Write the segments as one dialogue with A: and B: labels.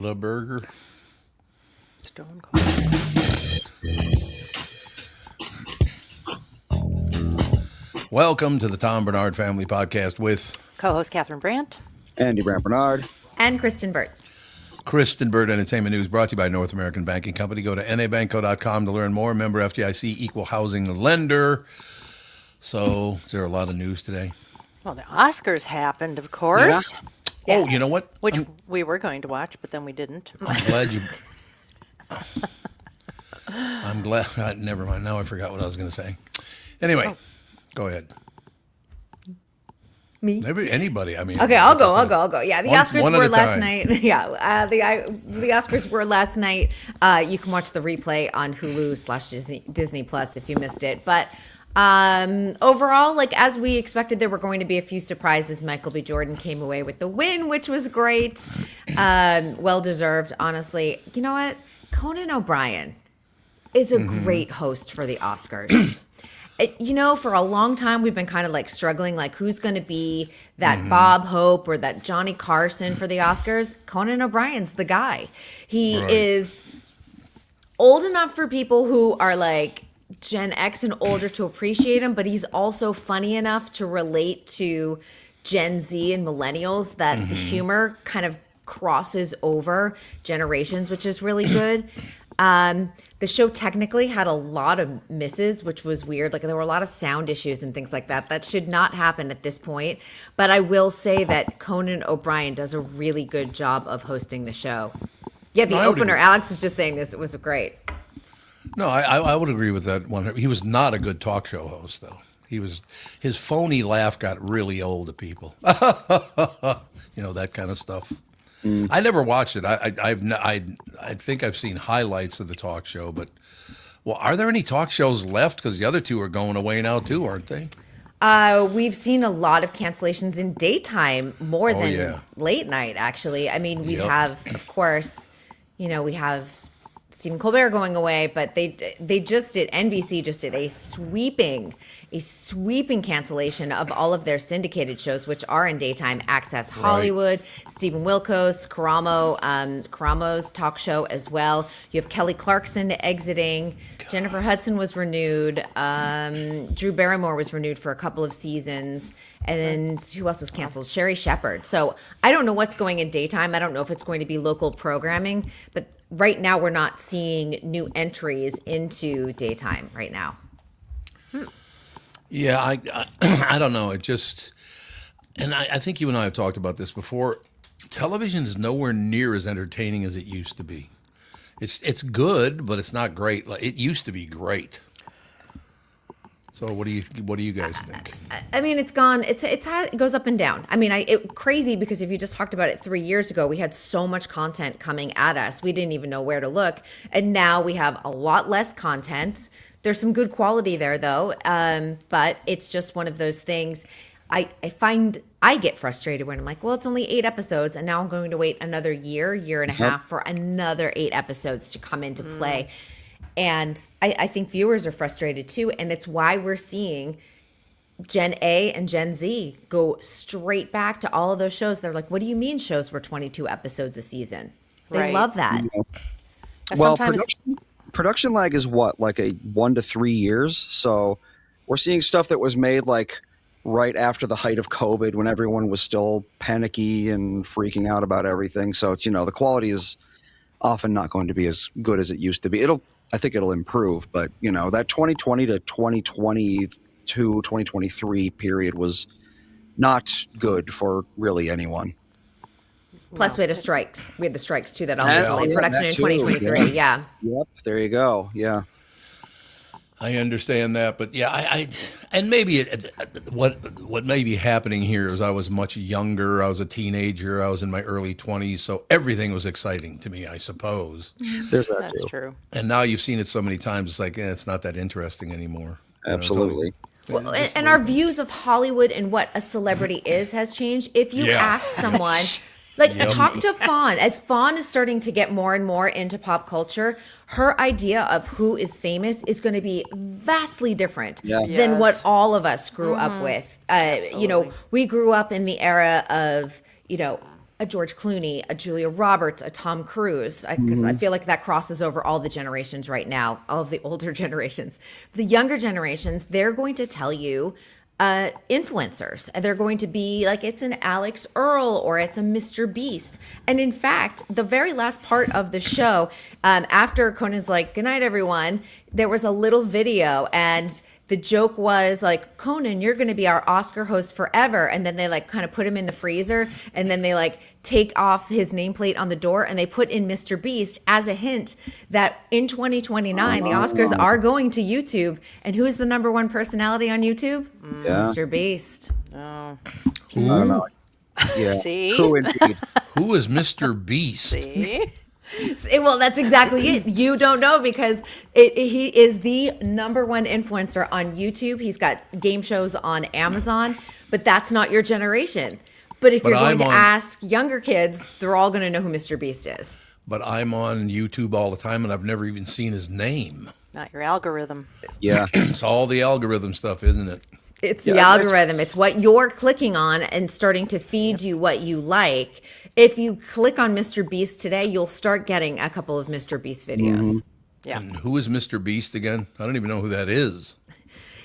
A: The burger.
B: Stone Cold.
A: Welcome to the Tom Barnard Family Podcast with
B: Co-host Catherine Brandt.
C: Andy Barnard.
D: And Kristen Burt.
A: Kristen Bird Entertainment News, brought to you by North American Banking Company. Go to nabanco.com to learn more. Member FDIC, equal housing lender. So, is there a lot of news today?
B: Well, the Oscars happened, of course.
A: Yeah. Oh, you know what?
B: Which we were going to watch, but then we didn't.
A: I'm glad you... I'm glad... never mind. Now I forgot what I was going to say. Anyway, go ahead.
D: Me?
A: Maybe anybody. I mean...
D: Okay, I'll go. Yeah, the Oscars
A: one at
D: were
A: a
D: last
A: time.
D: night. Yeah, the Oscars were last night. You can watch the replay on Hulu / Disney Plus if you missed it. But overall, like as we expected, there were going to be a few surprises. Michael B. Jordan came away with the win, which was great. Well deserved, honestly. You know what? Conan O'Brien is a great host for the Oscars. For a long time, we've been kind of like struggling, like who's going to be that Bob Hope or that Johnny Carson for the Oscars. Conan O'Brien's the guy. He is old enough for people who are like Gen X and older to appreciate him, but he's also funny enough to relate to Gen Z and millennials that the humor kind of crosses over generations, which is really good. The show technically had a lot of misses, which was weird. Like there were a lot of sound issues and things like that. That should not happen at this point. But I will say that Conan O'Brien does a really good job of hosting the show. Yeah, the opener, Alex was just saying this. It was great.
A: No, I would agree with that one. He was not a good talk show host, though. His phony laugh got really old to people. That kind of stuff. I never watched it. I think I've seen highlights of the talk show, but are there any talk shows left? Because the other two are going away now too, aren't they?
D: We've seen a lot of cancellations in daytime more than late night. Actually, I mean, we have, of course, we have Stephen Colbert going away, but they just did, NBC just did a sweeping cancellation of all of their syndicated shows, which are in daytime. Access Hollywood, Stephen Wilkos, Karamo's talk show as well. You have Kelly Clarkson exiting. Jennifer Hudson was renewed. Drew Barrymore was renewed for a couple of seasons. And then who else was canceled? Sherry Shepherd. So I don't know what's going in daytime. I don't know if it's going to be local programming. But right now we're not seeing new entries into daytime right now.
A: Yeah, I don't know. It just, and I think you and I have talked about this before. Television is nowhere near as entertaining as it used to be. It's good, but it's not great. It used to be great. So what do you guys think?
D: I mean, it's gone. It goes up and down. I mean, crazy because if you just talked about it 3 years ago, we had so much content coming at us. We didn't even know where to look. And now we have a lot less content. There's some good quality there though. But it's just one of those things. I find I get frustrated when I'm like, well, it's only 8 episodes and now I'm going to wait another year and a half for another 8 episodes to come into play. And I think viewers are frustrated too. And it's why we're seeing Gen A and Gen Z go straight back to all of those shows. They're like, what do you mean shows were 22 episodes a season? They love that.
C: Well, production lag is what, like a 1 to 3 years? So we're seeing stuff that was made like right after the height of COVID when everyone was still panicky and freaking out about everything. So, the quality is often not going to be as good as it used to be. I think it'll improve, but that 2020 to 2022, 2023 period was not good for really anyone.
D: Plus, we had strikes. We had the strikes too that also delayed production in 2023. Yeah.
C: Yep. There you go. Yeah.
A: I understand that, but and maybe what may be happening here is I was much younger. I was a teenager. I was in my early 20s, so everything was exciting to me, I suppose.
C: There's that
B: That's
C: too.
B: true.
A: And now you've seen it so many times, it's like it's not that interesting anymore.
C: Absolutely.
D: Well, and our views of Hollywood and what a celebrity is has changed. If you ask someone, talk to Fawn, as Fawn is starting to get more and more into pop culture, her idea of who is famous is going to be vastly different than what all of us grew up with. We grew up in the era of, a George Clooney, a Julia Roberts, a Tom Cruise. 'Cause I feel like that crosses over all the generations right now, all of the older generations. The younger generations, they're going to tell you influencers. They're going to be like, it's an Alex Earl or it's a Mr. Beast. And in fact, the very last part of the show, after Conan's like, good night, everyone, there was a little video, and the joke was like, Conan, you're going to be our Oscar host forever. And then they like kind of put him in the freezer, and then they like take off his nameplate on the door, and they put in Mr. Beast as a hint that in 2029, the Oscars are going to YouTube. And who is the number one personality on YouTube?
C: Yeah.
D: Mr. Beast.
B: Oh,
C: I don't know. Yeah.
B: See?
C: Who indeed?
A: Who is Mr. Beast?
B: see?
D: Well, that's exactly it. You don't know because he is the number one influencer on YouTube. He's got game shows on Amazon, but that's not your generation. But if you're going to ask younger kids, they're all going to know who Mr. Beast is.
A: But I'm on YouTube all the time, and I've never even seen his name.
B: Not your algorithm.
C: Yeah.
A: It's all the algorithm stuff, isn't it?
D: It's the algorithm. It's what you're clicking on and starting to feed you what you like. If you click on Mr. Beast today, you'll start getting a couple of Mr. Beast videos.
B: Yeah.
A: And who is Mr. Beast again? I don't even know who that is.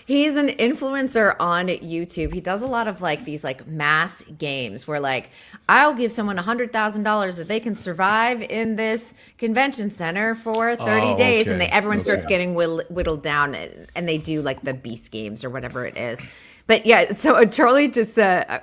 D: He's an influencer on YouTube. He does a lot of like these like mass games where like, I'll give someone $100,000 that they can survive in this convention center for 30 days.
A: okay.
D: And everyone starts getting whittled down, and they do like the Beast games or whatever it is. But yeah, so Charlie just Chad,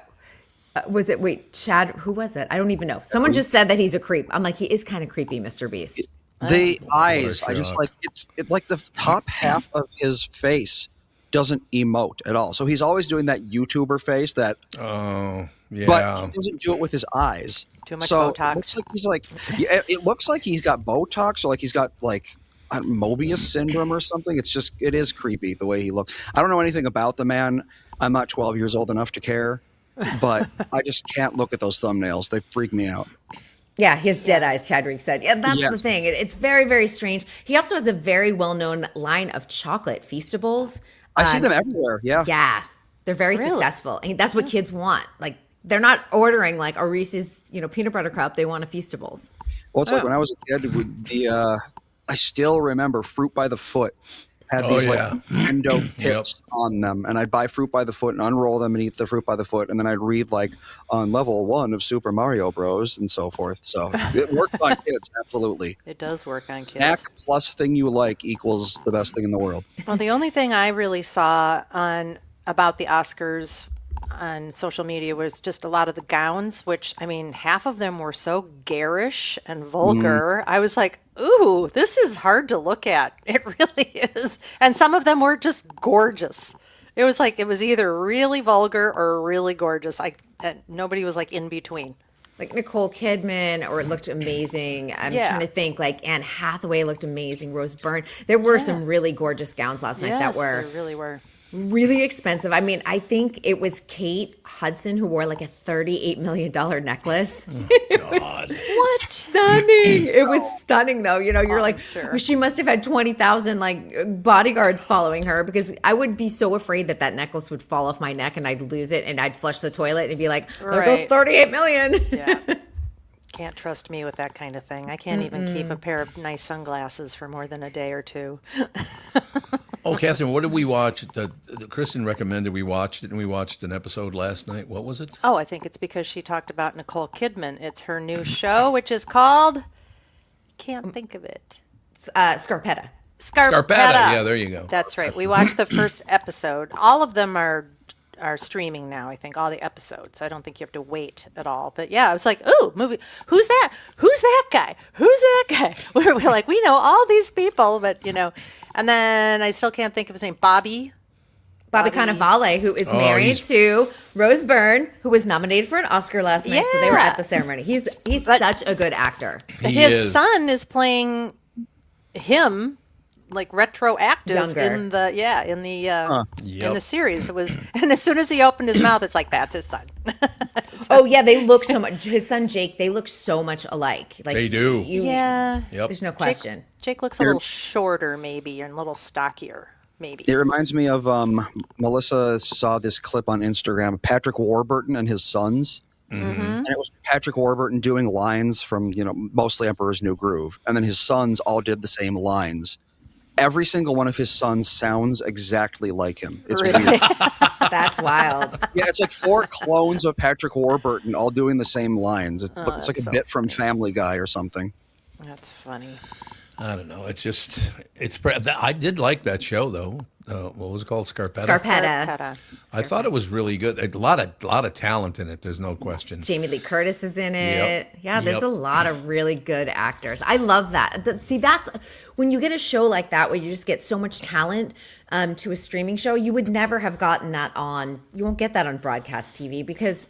D: who was it? I don't even know. Someone just said that he's a creep. I'm like, he is kind of creepy, Mr. Beast.
C: The eyes,
A: What a
C: I just
A: shock.
C: like it's like the top half of his face doesn't emote at all. So he's always doing that YouTuber face that,
A: Oh, yeah.
C: but he doesn't do it with his eyes.
B: Too much
C: so
B: Botox.
C: It looks like he's like, yeah, it looks like he's got Botox, or like he's got like Mobius syndrome or something. It is creepy the way he looks. I don't know anything about the man. I'm not 12 years old enough to care, but I just can't look at those thumbnails. They freak me out.
D: Yeah, his dead eyes, Chadwick said. Yeah, that's the
C: Yes.
D: thing. It's very, very strange. He also has a very well-known line of chocolate Feastables.
C: I see them everywhere. Yeah.
D: Yeah, they're very
B: Really?
D: successful. And that's what kids want. Like, they're not ordering like a Reese's, peanut butter cup. They want a Feastables.
C: Well, it's like when I was a kid, I still remember Fruit by the Foot had these
A: yeah.
C: like endo tips on them, and I'd buy Fruit by the Foot and unroll them and eat the Fruit by the Foot, and then I'd read like on level 1 of Super Mario Bros. And so forth. So it worked on kids, absolutely.
B: It does work on kids.
C: Snack plus thing you like equals the best thing in the world.
B: Well, the only thing I really saw about the Oscars on social media was just a lot of the gowns, which, I mean, half of them were so garish and vulgar. I was like, ooh, this is hard to look at. It really is. And some of them were just gorgeous. It was like, it was either really vulgar or really gorgeous. Nobody was like in between.
D: Like Nicole Kidman, or it looked amazing. I'm
B: Yeah.
D: trying to think, like Anne Hathaway looked amazing. Rose Byrne. There were some really gorgeous gowns last night that were
B: they really were.
D: really expensive. I mean, I think it was Kate Hudson who wore like a $38 million necklace.
A: God.
B: What?
D: Stunning. It was stunning though. You're like,
B: sure.
D: she must have had 20,000 like bodyguards following her, because I would be so afraid that necklace would fall off my neck and I'd lose it and I'd flush the toilet and be like, there goes
B: Right.
D: 38 million.
B: Yeah. Can't trust me with that kind of thing. I can't even keep a pair of nice sunglasses for more than a day or two.
A: Oh, Catherine, what did we watch? Kristen recommended we watched it, and we watched an episode last night. What was it?
B: Oh, I think it's because she talked about Nicole Kidman. It's her new show, which is called, can't think of it.
D: Scarpetta.
B: Scarpetta.
A: Yeah, there you go.
B: That's right. We watched the first episode. All of them are streaming now, I think, all the episodes. I don't think you have to wait at all. But yeah, I was like, ooh, movie. Who's that? Who's that guy? Who's that guy? We're like, we know all these people, but and then I still can't think of his name. Bobby
D: Cannavale, who is married to Rose Byrne, who was nominated for an Oscar last night. So they were
B: Yeah.
D: at the ceremony. He's such a good actor.
A: He
B: His
A: is.
B: son is playing him like retroactive
D: Younger.
B: in the
A: Yep.
B: series. It was, and as soon as he opened his mouth, it's like, that's his son.
D: Oh yeah, they look so much. His son Jake, they look so much alike. Like
A: They do.
B: Yeah.
A: Yep.
D: There's no question.
B: Jake looks a little shorter, maybe, and a little stockier, maybe.
C: It reminds me of Melissa saw this clip on Instagram. Patrick Warburton and his sons. and it was Patrick Warburton doing lines from mostly Emperor's New Groove, and then his sons all did the same lines. Every single one of his sons sounds exactly like him. It's
B: Really?
C: weird.
D: That's wild.
C: Yeah, it's like 4 clones of Patrick Warburton all doing the same lines. It's like
B: that's
C: a
B: so
C: bit from Family Guy or something.
B: That's funny.
A: I don't know. I did like that show though. What was it called? Scarpetta.
D: Scarpetta.
A: I thought it was really good. A lot of talent in it. There's no question.
D: Jamie Lee Curtis is in it.
A: Yep.
D: Yeah, there's
A: Yep.
D: a lot of really good actors. I love that. See, that's when you get a show like that where you just get so much talent to a streaming show. You would never have gotten that on. You won't get that on broadcast TV because.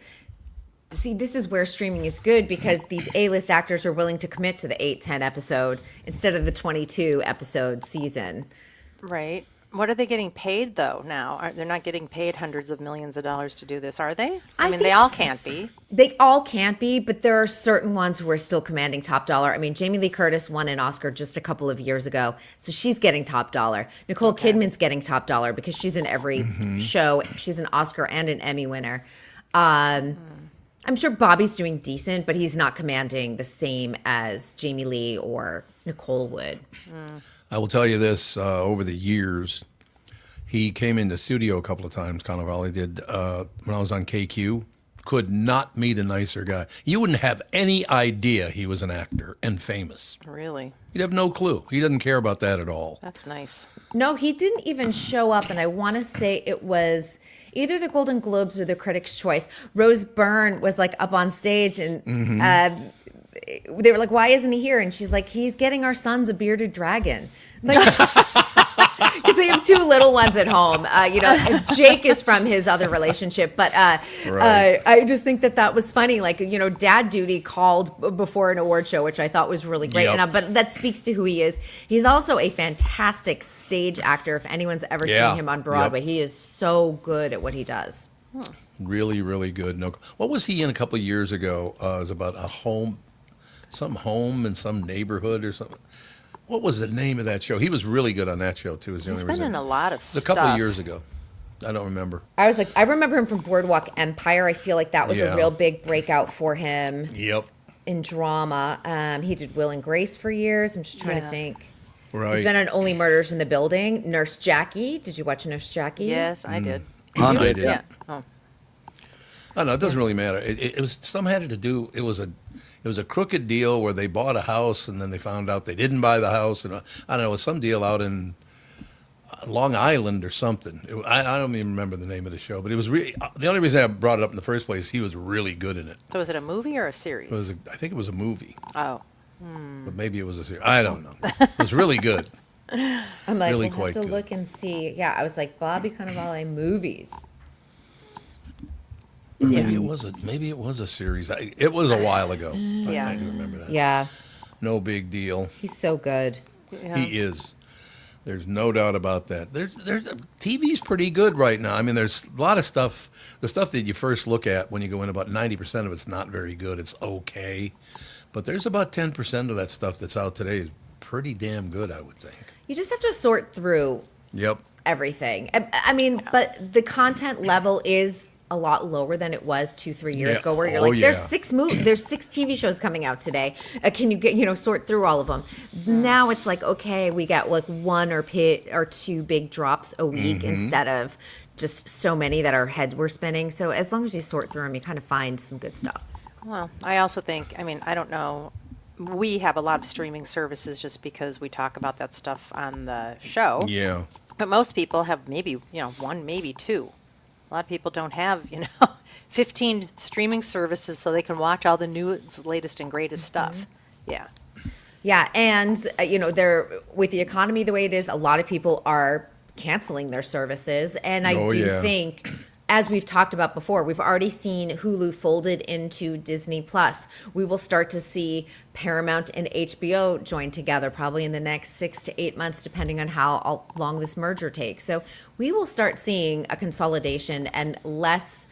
D: See, this is where streaming is good because these A-list actors are willing to commit to the 8-10 episode instead of the 22 episode season.
B: Right. What are they getting paid though now? They're not getting paid hundreds of millions of dollars to do this, are they? I mean,
D: think
B: they all can't be.
D: They all can't be, but there are certain ones who are still commanding top dollar. I mean, Jamie Lee Curtis won an Oscar just a couple of years ago, so she's getting top dollar. Nicole Kidman's getting top dollar because she's in every show. She's an Oscar and an Emmy winner. I'm sure Bobby's doing decent, but he's not commanding the same as Jamie Lee or Nicole would.
A: I will tell you this: over the years, he came into studio a couple of times. Cannavale did when I was on KQ. Could not meet a nicer guy. You wouldn't have any idea he was an actor and famous.
B: Really?
A: You'd have no clue. He doesn't care about that at all.
B: That's nice.
D: No, he didn't even show up, and I want to say it was either the Golden Globes or the Critics' Choice. Rose Byrne was like up on stage, and they were like, "Why isn't he here?" And she's like, "He's getting our sons a bearded dragon." Like, because they have 2 little ones at home. Jake is from his other relationship, but
A: Right.
D: I just think that was funny. Like, Dad Duty called before an award show, which I thought was really great.
A: Yep.
D: But that speaks to who he is. He's also a fantastic stage actor. If anyone's ever
A: Yeah.
D: seen him on Broadway,
A: Yep.
D: he is so good at what he does.
A: Really, really good. No, what was he in a couple of years ago? It was about some home in some neighborhood or something. What was the name of that show? He was really good on that show too. Is the
B: He's
A: only
B: been
A: reason.
B: in a lot of
A: It was
B: stuff.
A: a couple of years ago. I don't remember.
D: I remember him from Boardwalk Empire. I feel like that was
A: Yeah.
D: a real big breakout for him
A: Yep.
D: in drama. He did Will and Grace for years. I'm just trying to
B: Yeah.
D: think.
A: Right.
D: He's been on Only Murders in the Building. Nurse Jackie. Did you watch Nurse Jackie?
B: Yes, I did.
A: I did.
B: Yeah. Oh,
A: I don't know. It doesn't really matter. It was some had to do. It was a crooked deal where they bought a house and then they found out they didn't buy the house, and I don't know. It was some deal out in Long Island or something. I don't even remember the name of the show, but it was really the only reason I brought it up in the first place. He was really good in it.
B: so is it a movie or a series?
A: I think it was a movie,
B: Oh,
A: but maybe it was a series. I don't know. It was really good.
D: I'm like,
A: Really
D: we'll
A: quite
D: have to
A: good.
D: look and see. Yeah, I was like, Bobby Cannavale movies.
A: Maybe it was a series. It was a while ago.
B: Yeah.
A: I do remember that.
D: Yeah,
A: No big deal.
D: he's so good.
B: yeah.
A: He is. There's no doubt about that. There's TV's pretty good right now. I mean, there's a lot of stuff. The stuff that you first look at when you go in, about 90% of it's not very good. It's okay, but there's about 10% of that stuff that's out today is pretty damn good, I would think.
D: You just have to sort through
A: Yep.
D: everything. I mean, but the content level is a lot lower than it was 2-3 years
A: Yeah.
D: ago, where you're
A: Oh,
D: like, there's
A: yeah.
D: there's 6 TV shows coming out today. Can you get sort through all of them? Now it's like, okay, we got like 1 or 2 big drops a week
A: Mm-hmm.
D: instead of just so many that our heads were spinning. So as long as you sort through them, you kind of find some good stuff.
B: Well, I also think, I mean, I don't know. We have a lot of streaming services just because we talk about that stuff on the show.
A: Yeah.
B: But most people have maybe, 1, maybe 2. A lot of people don't have, 15 streaming services so they can watch all the newest, latest, and greatest stuff. Yeah.
D: Yeah, and they're with the economy the way it is, a lot of people are canceling their services, and I
A: Oh,
D: do
A: yeah.
D: think, as we've talked about before, we've already seen Hulu folded into Disney Plus. We will start to see Paramount and HBO join together probably in the next 6 to 8 months, depending on how long this merger takes. So we will start seeing a consolidation and less,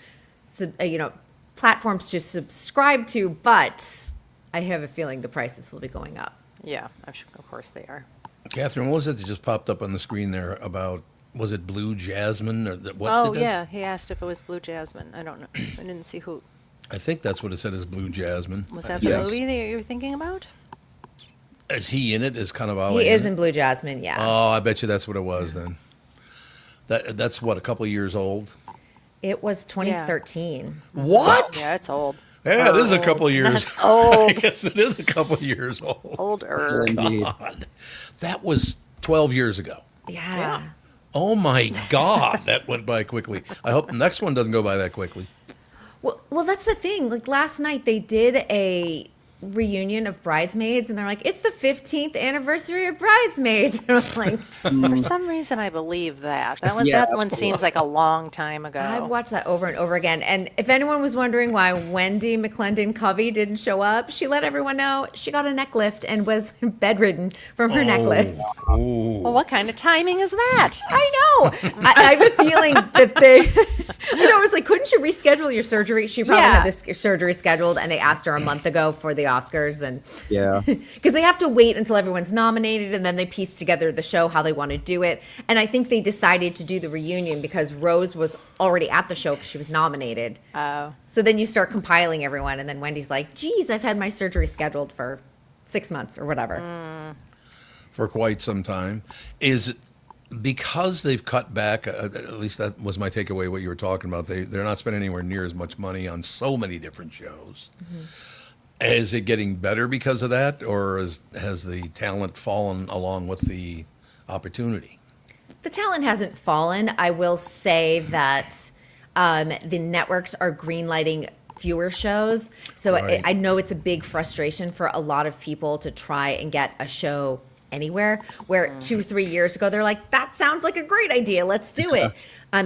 D: platforms to subscribe to. But I have a feeling the prices will be going up.
B: Yeah, of course they are.
A: Catherine, what was it that just popped up on the screen there about? Was it Blue Jasmine or what?
B: Oh,
A: did this?
B: yeah. He asked if it was Blue Jasmine. I don't know. I didn't see who.
A: I think that's what it said as Blue Jasmine.
B: Was that the movie that you were thinking about?
A: Is he in it? Is Cannavale
D: He is
A: it?
D: in Blue Jasmine, yeah.
A: Oh, I bet you that's what it was then. That's what, a couple of years old?
D: It was 2013.
A: What?
B: Yeah, it's old.
A: Yeah, it is a couple of years.
B: That's old.
A: Yes, it is a couple of years old.
B: Older.
C: Indeed.
A: God. That was 12 years ago.
D: Yeah.
A: Oh my God, that went by quickly. I hope the next one doesn't go by that quickly.
D: Well, that's the thing. Like last night, they did a reunion of Bridesmaids, and they're like, "It's the 15th anniversary of Bridesmaids." And I'm like,
B: For some reason, I believe that. That one seems like a long time ago.
D: I've watched that over and over again. And if anyone was wondering why Wendy McClendon Covey didn't show up, she let everyone know she got a neck lift and was bedridden from her neck lift.
B: Well, what kind of timing is that?
D: I know. I have a feeling that they, it was like, couldn't you reschedule your surgery? She probably had this surgery scheduled, and they asked her a month ago for the Oscars, and because they have to wait until everyone's nominated, and then they piece together the show how they want to do it. And I think they decided to do the reunion because Rose was already at the show because she was nominated.
B: Oh.
D: So then you start compiling everyone, and then Wendy's like, "Geez, I've had my surgery scheduled for 6 months or whatever."
A: For quite some time. Is it because they've cut back, at least that was my takeaway, what you were talking about, they're not spending anywhere near as much money on so many different shows. Is it getting better because of that, or has the talent fallen along with the opportunity?
D: The talent hasn't fallen. I will say that the networks are greenlighting fewer shows. So
A: Right.
D: I know it's a big frustration for a lot of people to try and get a show anywhere, where 2-3 years ago they're like, that sounds like a great idea, let's do it.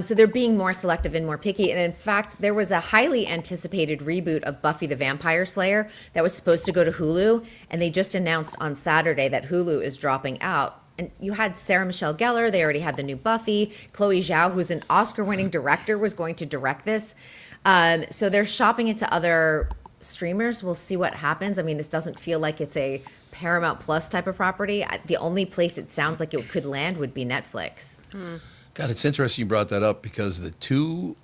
D: So they're being more selective and more picky. And in fact, there was a highly anticipated reboot of Buffy the Vampire Slayer that was supposed to go to Hulu, and they just announced on Saturday that Hulu is dropping out. And you had Sarah Michelle Gellar, they already had the new Buffy. Chloe Zhao, who's an Oscar-winning director, was going to direct this. So they're shopping it to other streamers. We'll see what happens. I mean, this doesn't feel like it's a Paramount Plus type of property. The only place it sounds like it could land would be Netflix.
A: God, it's interesting you brought that up, because the two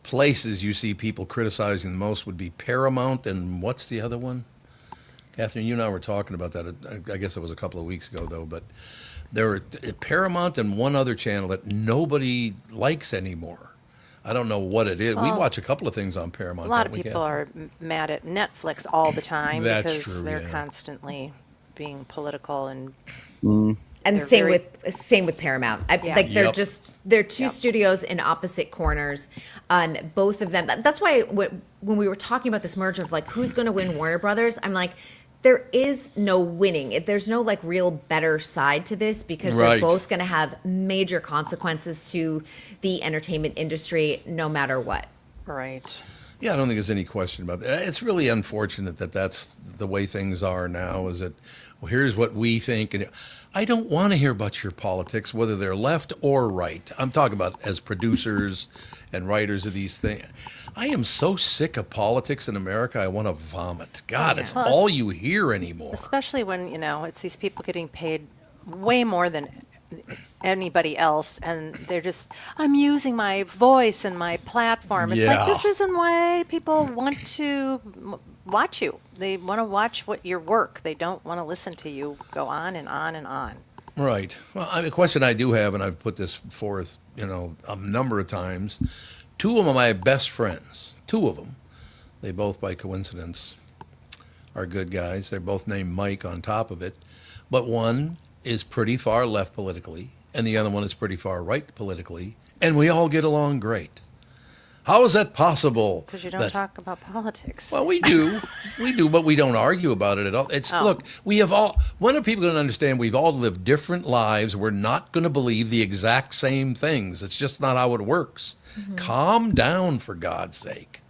A: places you see people criticizing the most would be Paramount and what's the other one? Catherine, you and I were talking about that. I guess it was a couple of weeks ago, though. But there were Paramount and one other channel that nobody likes anymore. I don't know what it is. We watch a couple of things on Paramount.
B: A lot of
A: don't we,
B: people
A: Catherine?
B: are mad at Netflix all the time
A: That's
B: because
A: true,
B: they're
A: yeah.
B: constantly being political and
D: And
B: They're
D: same
B: very-
D: with Paramount.
B: Yeah.
D: Like
A: Yep.
D: they're two studios in opposite corners. Both of them. That's why when we were talking about this merger of like who's going to win Warner Brothers, I'm like, there is no winning. There's no like real better side to this, because they're
A: Right.
D: both going to have major consequences to the entertainment industry, no matter what.
B: right.
A: Yeah, I don't think there's any question about that. It's really unfortunate that that's the way things are now, is that, well, here's what we think. And I don't want to hear about your politics, whether they're left or right. I'm talking about as producers and writers of these things. I am so sick of politics in America, I want to vomit. God, it's
B: Well,
A: all you hear anymore.
B: Especially when, it's these people getting paid way more than anybody else, and they're just, I'm using my voice and my platform. It's
A: Yeah.
B: like, this isn't why people want to watch you. They want to watch your work. They don't want to listen to you go on and on and on.
A: Right. Well, a question I do have, and I've put this forth, a number of times. Two of them are my best friends. Two of them. They both, by coincidence, are good guys. They're both named Mike on top of it. But one is pretty far left politically, and the other one is pretty far right politically, and we all get along great. How is that possible?
B: Because you don't talk about politics.
A: Well, we do, but we don't argue about it at all. Look, we have all. When are people going to understand? We've all lived different lives. We're not going to believe the exact same things. It's just not how it works. Calm down, for God's sake.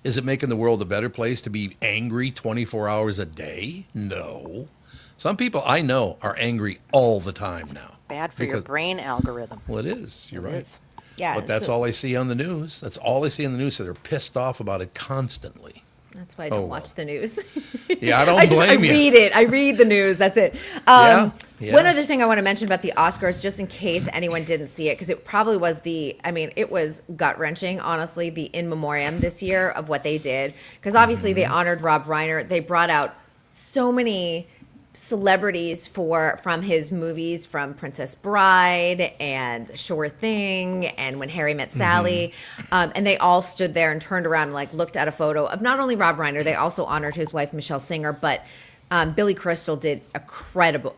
A: Is it making the world a better place to be angry 24 hours a day? No. Some people I know are angry all the time now.
B: Bad for your brain algorithm.
A: Well, it is. You're right.
D: Yeah,
A: But that's all I see on the news. That's all I see on the news. So they're pissed off about it constantly.
D: That's why I don't watch the news.
A: Yeah, I don't blame you.
D: I read it. I read the news. That's it.
A: Yeah.
D: One other thing I want to mention about the Oscars, just in case anyone didn't see it, because it probably was it was gut-wrenching, honestly, the in memoriam this year of what they did. Because obviously they honored Rob Reiner. They brought out so many celebrities from his movies, from Princess Bride and Sure Thing and When Harry Met Sally, and they all stood there and turned around and looked at a photo of not only Rob Reiner, they also honored his wife Michelle Singer, but Billy Crystal did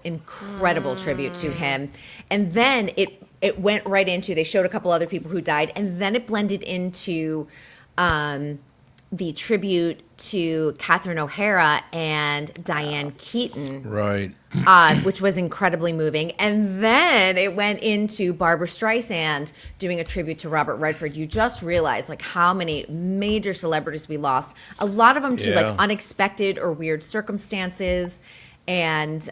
D: incredible tribute to him. And then it went right into, they showed a couple other people who died, and then it blended into the tribute to Catherine O'Hara and Diane Keaton.
A: Right.
D: Which was incredibly moving. And then it went into Barbara Streisand doing a tribute to Robert Redford. You just realize how many major celebrities we lost. A lot of them to unexpected or weird circumstances. And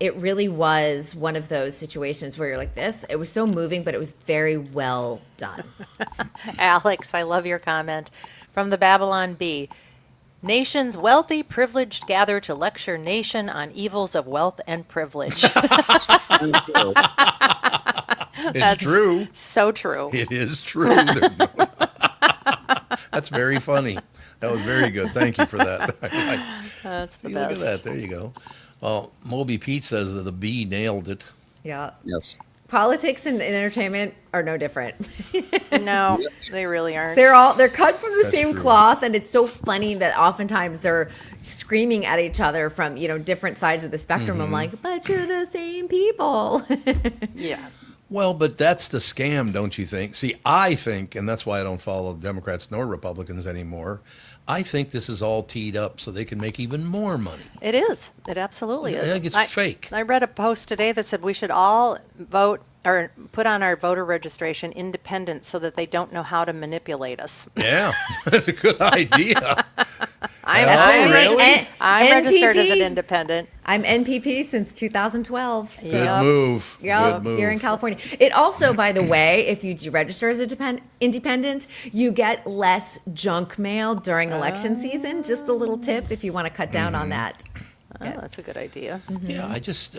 D: it really was one of those situations where you're like, this, it was so moving, but it was very well done.
B: Alex, I love your comment. From the Babylon Bee. Nations wealthy, privileged gather to lecture nation on evils of wealth and privilege.
A: It's true.
B: So true.
A: It is true. That's very funny. That was very good. Thank you for that.
B: That's the
A: Look
B: best.
A: at that. There you go. Well, Moby Pete says that the bee nailed it.
D: Yeah.
C: Yes.
D: Politics and entertainment are no different.
B: No, they really aren't.
D: They're cut from the
A: That's
D: same
A: true.
D: cloth, and it's so funny that oftentimes they're screaming at each other from different sides of the spectrum. I'm like, but you're the same people.
B: Yeah.
A: Well, but that's the scam, don't you think? See, I think, and that's why I don't follow Democrats nor Republicans anymore, I think this is all teed up so they can make even more money.
B: It is. It absolutely is.
A: I think it's fake.
B: I read a post today that said we should all vote or put on our voter registration independent so that they don't know how to manipulate us.
A: Yeah, that's a good idea.
B: I'm registered as an
D: NPPs.
B: independent.
D: I'm NPP since 2012. So.
A: Good move.
D: Yeah,
A: Good move.
D: here in California. It also, by the way, if you do register as a independent, you get less junk mail during election season. Just a little tip if you want to cut down on that.
B: Oh, that's a good idea.
A: Yeah, I just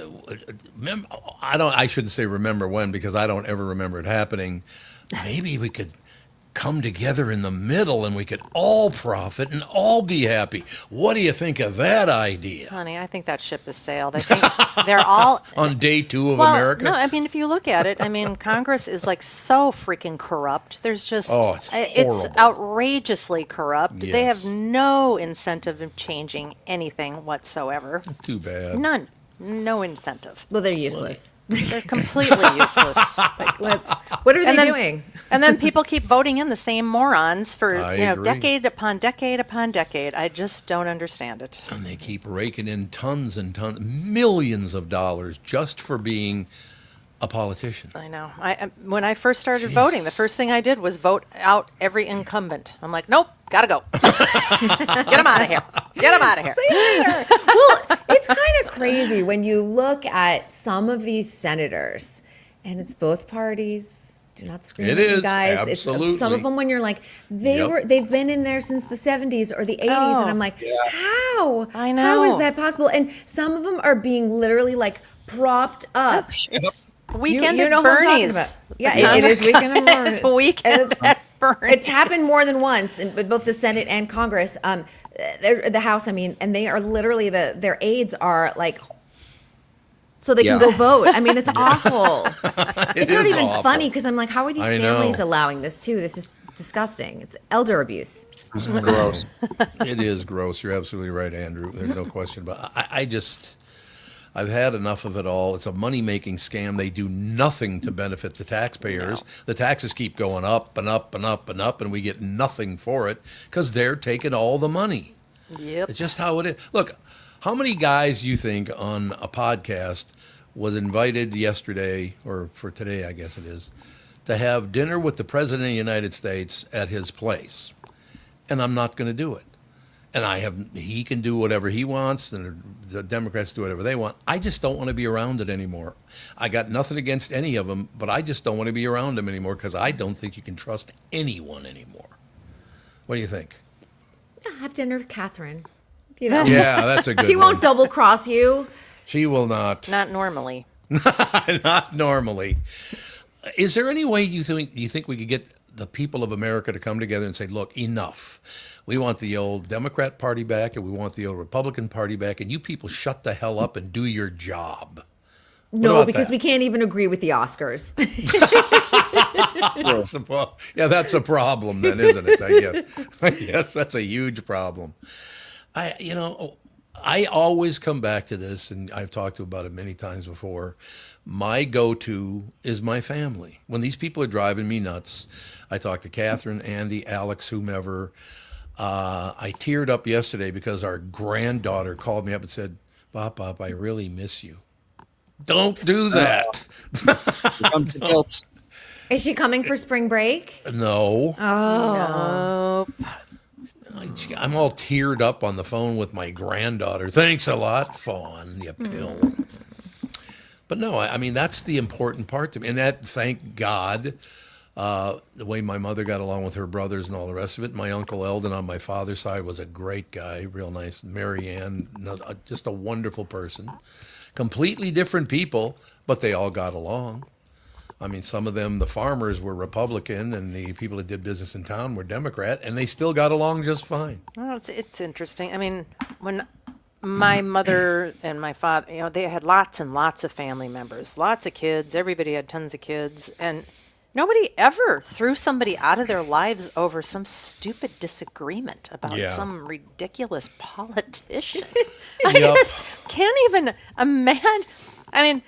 A: remember. I shouldn't say remember when because I don't ever remember it happening. Maybe we could come together in the middle and we could all profit and all be happy. What do you think of that idea?
B: Honey, I think that ship has sailed. I think they're all
A: On day 2 of America?
B: No, I mean, if you look at it, Congress is so freaking corrupt. There's just
A: it's
B: it's
A: horrible.
B: outrageously corrupt. They
A: Yes.
B: have no incentive of changing anything whatsoever.
A: It's too bad.
B: None. No incentive.
D: Well, they're useless.
B: They're completely useless.
D: What are they doing?
B: And then people keep voting in the same morons for
A: I agree.
B: decade upon decade upon decade. I just don't understand it.
A: And they keep raking in tons and tons, millions of dollars just for being a politician.
B: I know. When I first started voting, the first thing I did was vote out every incumbent. I'm like, nope, gotta go. Get them out of here. Get them out of here.
D: Well, it's kind of crazy when you look at some of these senators, and it's both parties. Do not scream
A: It
D: at me,
A: is,
D: guys.
A: absolutely.
D: It's some of them when you're like, they've been in there since the 70s or the 80s, and I'm like, how?
B: I know.
D: How is that possible? And some of them are being literally propped up.
B: Weekend
D: you
B: at
D: know who I'm talking
B: Bernie's.
D: about. Yeah, it is weekend at Bernie's.
B: It's a weekend at Bernie's.
D: It's happened more than once in both the Senate and Congress. The House, and they are literally their aides are so they can go vote. It's awful. It's not
A: is
D: even
A: awful.
D: funny because I'm like, how are these
A: I know.
D: families allowing this too? This is disgusting. It's elder abuse.
C: Gross.
A: It is gross. You're absolutely right, Andrew. There's no question about it. I've had enough of it all. It's a money-making scam. They do nothing to benefit the taxpayers.
B: No.
A: The taxes keep going up and up and up and up, and we get nothing for it because they're taking all the money.
B: Yep.
A: It's just how it is. Look, how many guys you think on a podcast was invited yesterday, or for today, I guess it is, to have dinner with the President of the United States at his place? And I'm not going to do it. And he can do whatever he wants, and the Democrats do whatever they want. I just don't want to be around it anymore. I got nothing against any of them, but I just don't want to be around them anymore because I don't think you can trust anyone anymore. What do you think?
D: have dinner with Catherine. You know,
A: Yeah, that's a good
D: she
A: one.
D: won't double cross you.
A: She will not.
B: Not normally.
A: Not normally. Is there any way you think we could get the people of America to come together and say, look, enough. We want the old Democrat Party back and we want the old Republican Party back, and you people shut the hell up and do your job.
D: No, because we can't even agree with the Oscars.
A: That's a problem then, isn't it? I guess. I guess that's a huge problem. I always come back to this, and I've talked about it many times before. My go-to is my family. When these people are driving me nuts, I talk to Catherine, Andy, Alex, whomever. I teared up yesterday because our granddaughter called me up and said, Pop, I really miss you. Don't do that.
D: Is she coming for spring break?
A: No.
B: Oh. Nope.
A: I'm all teared up on the phone with my granddaughter. Thanks a lot, Fawn, you pill. But no, I mean, that's the important part to me. And that, thank God, the way my mother got along with her brothers and all the rest of it. My Uncle Eldon on my father's side was a great guy, real nice. Mary Ann, just a wonderful person. Completely different people, but they all got along. I mean, some of them, the farmers were Republican, and the people that did business in town were Democrat, and they still got along just fine.
B: Well, it's interesting. I mean, when my mother and my father, they had lots and lots of family members, lots of kids. Everybody had tons of kids, and nobody ever threw somebody out of their lives over some stupid disagreement about some ridiculous politician. I just can't even imagine. I mean,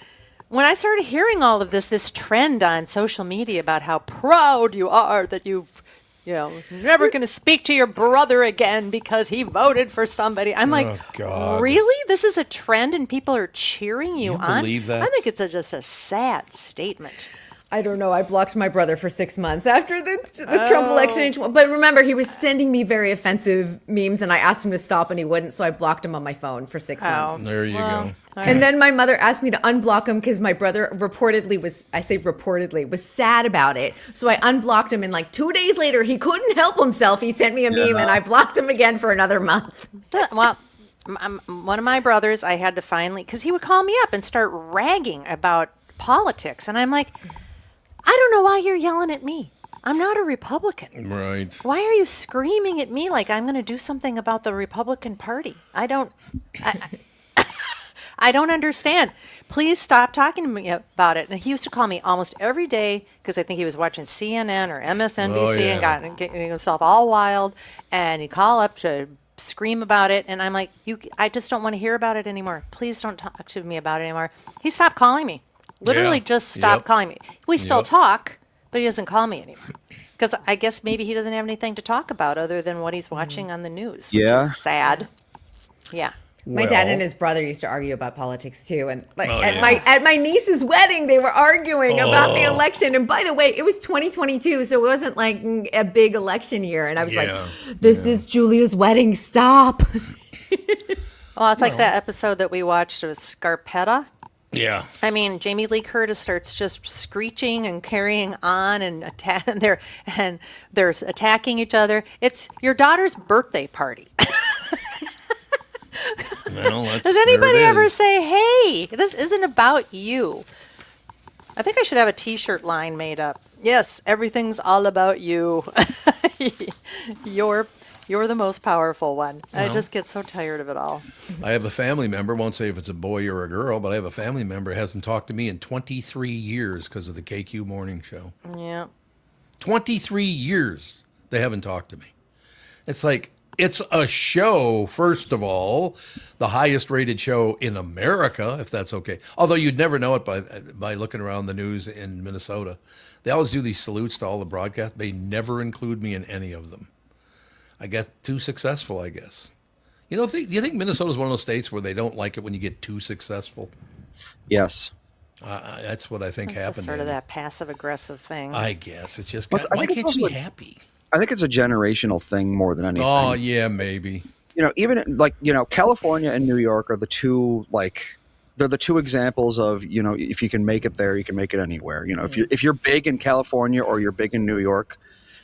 B: when I started hearing all of this trend on social media about how proud you are that you've, never going to speak to your brother again because he voted for somebody. I'm like,
A: God.
B: Really? This is a trend and people are cheering you on?
A: Believe that?
B: I think it's just a sad statement.
D: I don't know. I blocked my brother for 6 months after the Trump election. But remember, he was sending me very offensive memes, and I asked him to stop, and he wouldn't. So I blocked him on my phone for 6 months.
A: There you go.
D: And then my mother asked me to unblock him because my brother reportedly was sad about it. So I unblocked him, and like 2 days later, he couldn't help himself. He sent me a meme, and I blocked him again for another month.
B: Well, one of my brothers, I had to finally, because he would call me up and start ragging about politics. And I'm like, I don't know why you're yelling at me. I'm not a Republican.
A: Right.
B: Why are you screaming at me like I'm going to do something about the Republican Party? I don't understand. Please stop talking to me about it. And he used to call me almost every day because I think he was watching CNN or MSNBC and getting himself all wild. And he'd call up to scream about it. And I'm like, I just don't want to hear about it anymore. Please don't talk to me about it anymore. He stopped calling me. Literally just stopped calling me. We still talk, but he doesn't call me anymore. Because I guess maybe he doesn't have anything to talk about other than what he's watching on the news, which is sad. Yeah.
D: My dad and his brother used to argue about politics too, and at my niece's wedding, they were arguing about the election. And by the way, it was 2022, so it wasn't like a big election year. And I was like, "This is Julia's wedding. Stop."
B: Well, it's like that episode that we watched with Scarpetta.
A: Yeah.
B: I mean, Jamie Lee Curtis starts just screeching and carrying on, and they're attacking each other. It's your daughter's birthday party.
A: Well,
B: does anybody ever say, "Hey, this isn't about you"? I think I should have a T-shirt line made up. Yes, everything's all about you. You're the most powerful one. I just get so tired of it all.
A: I have a family member, won't say if it's a boy or a girl, but I have a family member who hasn't talked to me in 23 years because of the KQ morning show.
B: Yeah.
A: 23 years they haven't talked to me. It's like, it's a show, first of all, the highest rated show in America, if that's okay. Although you'd never know it by looking around the news in Minnesota. They always do these salutes to all the broadcasts. They never include me in any of them. I get too successful, I guess. Do you think Minnesota's one of those states where they don't like it when you get too successful?
C: Yes.
A: That's what I think happened.
B: Sort of that passive-aggressive thing.
A: I guess. It's just,
C: why
A: can't you be happy?
C: I think it's a generational thing more than anything.
A: Oh, yeah, maybe.
C: Even California and New York are the two, they're the two examples of, if you can make it there, you can make it anywhere. If you're big in California or you're big in New York,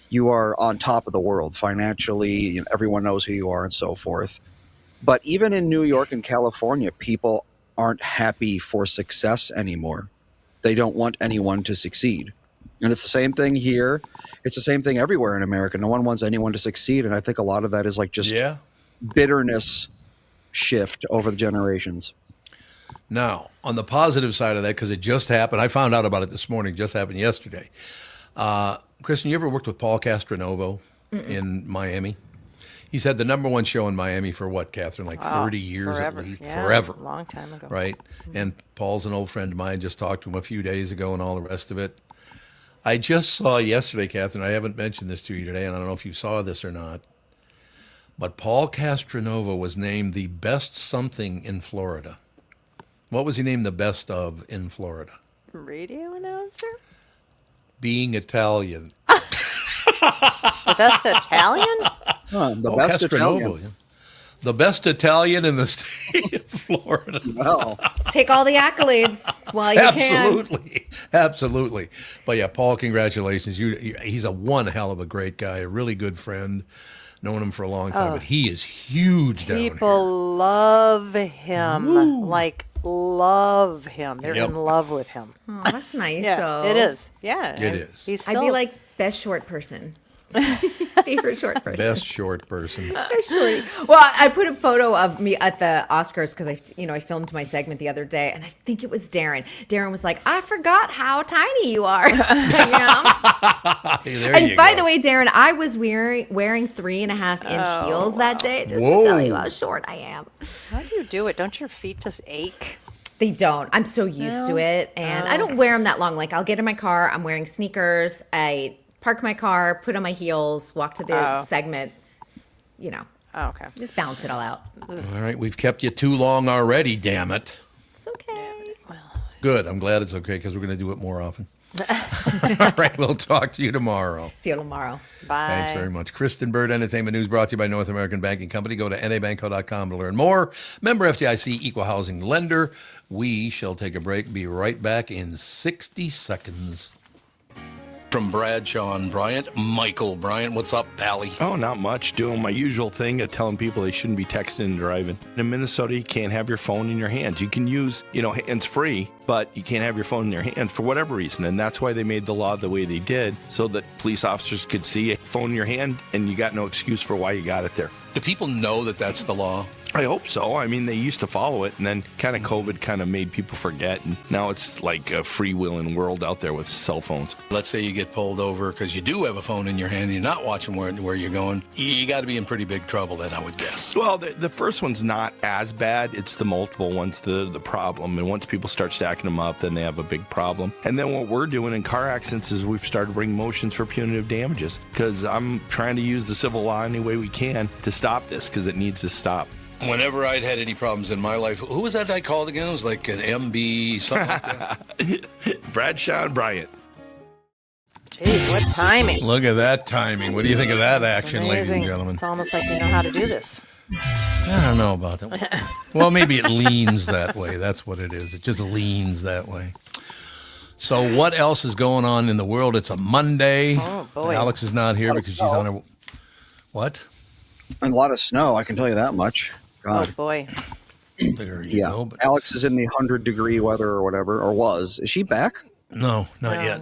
C: you are on top of the world financially. You know, everyone knows who you are and so forth. But even in New York and California, people aren't happy for success anymore. They don't want anyone to succeed. And it's the same thing here. It's the same thing everywhere in America. No one wants anyone to succeed. And I think a lot of that is like just bitterness shift over the generations.
A: Now, on the positive side of that, because it just happened, I found out about it this morning, just happened yesterday. Kristen, you ever worked with Paul Castronovo in Miami? He's had the #1 show in Miami for what, Catherine? Like 30 years
B: forever.
A: at least.
B: Yeah,
A: Forever.
B: a long time ago.
A: Right? And Paul's an old friend of mine. Just talked to him a few days ago and all the rest of it. I just saw yesterday, Catherine, I haven't mentioned this to you today, and I don't know if you saw this or not, but Paul Castronovo was named the best something in Florida. What was he named the best of in Florida?
B: Radio announcer?
A: Being Italian.
B: The best Italian?
C: The best Italian.
A: Yeah. The best Italian in the state of Florida.
C: Well,
D: Take all the accolades while you can.
A: Absolutely. But yeah, Paul, congratulations. He's a one hell of a great guy, a really good friend. Known him for a long time, but he is huge down here.
B: People love him.
A: Woo.
B: Like, love him. They're in love with him.
D: Oh, that's nice,
B: Yeah,
D: though.
B: it is. Yeah.
A: It is.
B: He's still,
D: I'd be like best short person. Favorite short person.
A: Best short person.
D: Best shorty. Well, I put a photo of me at the Oscars because I filmed my segment the other day, and I think it was Darren. Darren was like, "I forgot how tiny you are."
A: Hey,
D: by the way, Darren, I was wearing 3.5-inch heels that day, just to tell you how short I am.
B: how do you do it? Don't your feet just ache?
D: They don't. I'm so used to it, and I don't wear them that long. Like, I'll get in my car, I'm wearing sneakers, I park my car, put on my heels, walk to the segment,
B: Oh, okay.
D: just balance it all out.
A: All right, we've kept you too long already, damn it.
D: It's okay.
A: Good, I'm glad it's okay because we're going to do it more often. All right, we'll talk to you tomorrow.
D: See you tomorrow.
B: Bye.
A: Thanks very much. Kristen Bird, Entertainment News brought to you by North American Banking Company. Go to nabanco.com to learn more. Member FDIC, equal housing lender. We shall take a break. Be right back in 60 seconds. From Bradshaw and Bryant, Michael Bryant. What's up, Pally?
E: Oh, not much. Doing my usual thing of telling people they shouldn't be texting and driving. In Minnesota, you can't have your phone in your hands. You can use, hands-free, but you can't have your phone in your hands for whatever reason. And that's why they made the law the way they did, so that police officers could see a phone in your hand and you got no excuse for why you got it there.
A: Do people know that that's the law?
E: I hope so. I mean, they used to follow it, and then kind of COVID kind of made people forget, and now it's like a freewheeling world out there with cell phones.
A: Let's say you get pulled over because you do have a phone in your hand and you're not watching where you're going. You got to be in pretty big trouble then, I would guess.
E: Well, the first one's not as bad. It's the multiple ones, the problem. And once people start stacking them up, then they have a big problem. And then what we're doing in car accidents is we've started bringing motions for punitive damages, because I'm trying to use the civil law any way we can to stop this, because it needs to stop.
A: Whenever I'd had any problems in my life, who was that I called again? It was like an MB, something like that.
E: Bradshaw and Bryant.
B: Jeez, what timing.
A: Look at that timing. What do you think of that action, ladies and
B: Amazing.
A: gentlemen?
B: It's almost like they know how to do this.
A: I don't know about that. Well, maybe it leans that way. That's what it is. It just leans that way. So what else is going on in the world? It's a Monday.
B: Oh, boy.
A: Alex is not here because she's on her... What?
C: and a lot of snow, I can tell you that much. God.
B: Oh, boy.
A: There you go. But
C: Alex is in the 100-degree weather or whatever, or was. Is she back?
A: no, not yet.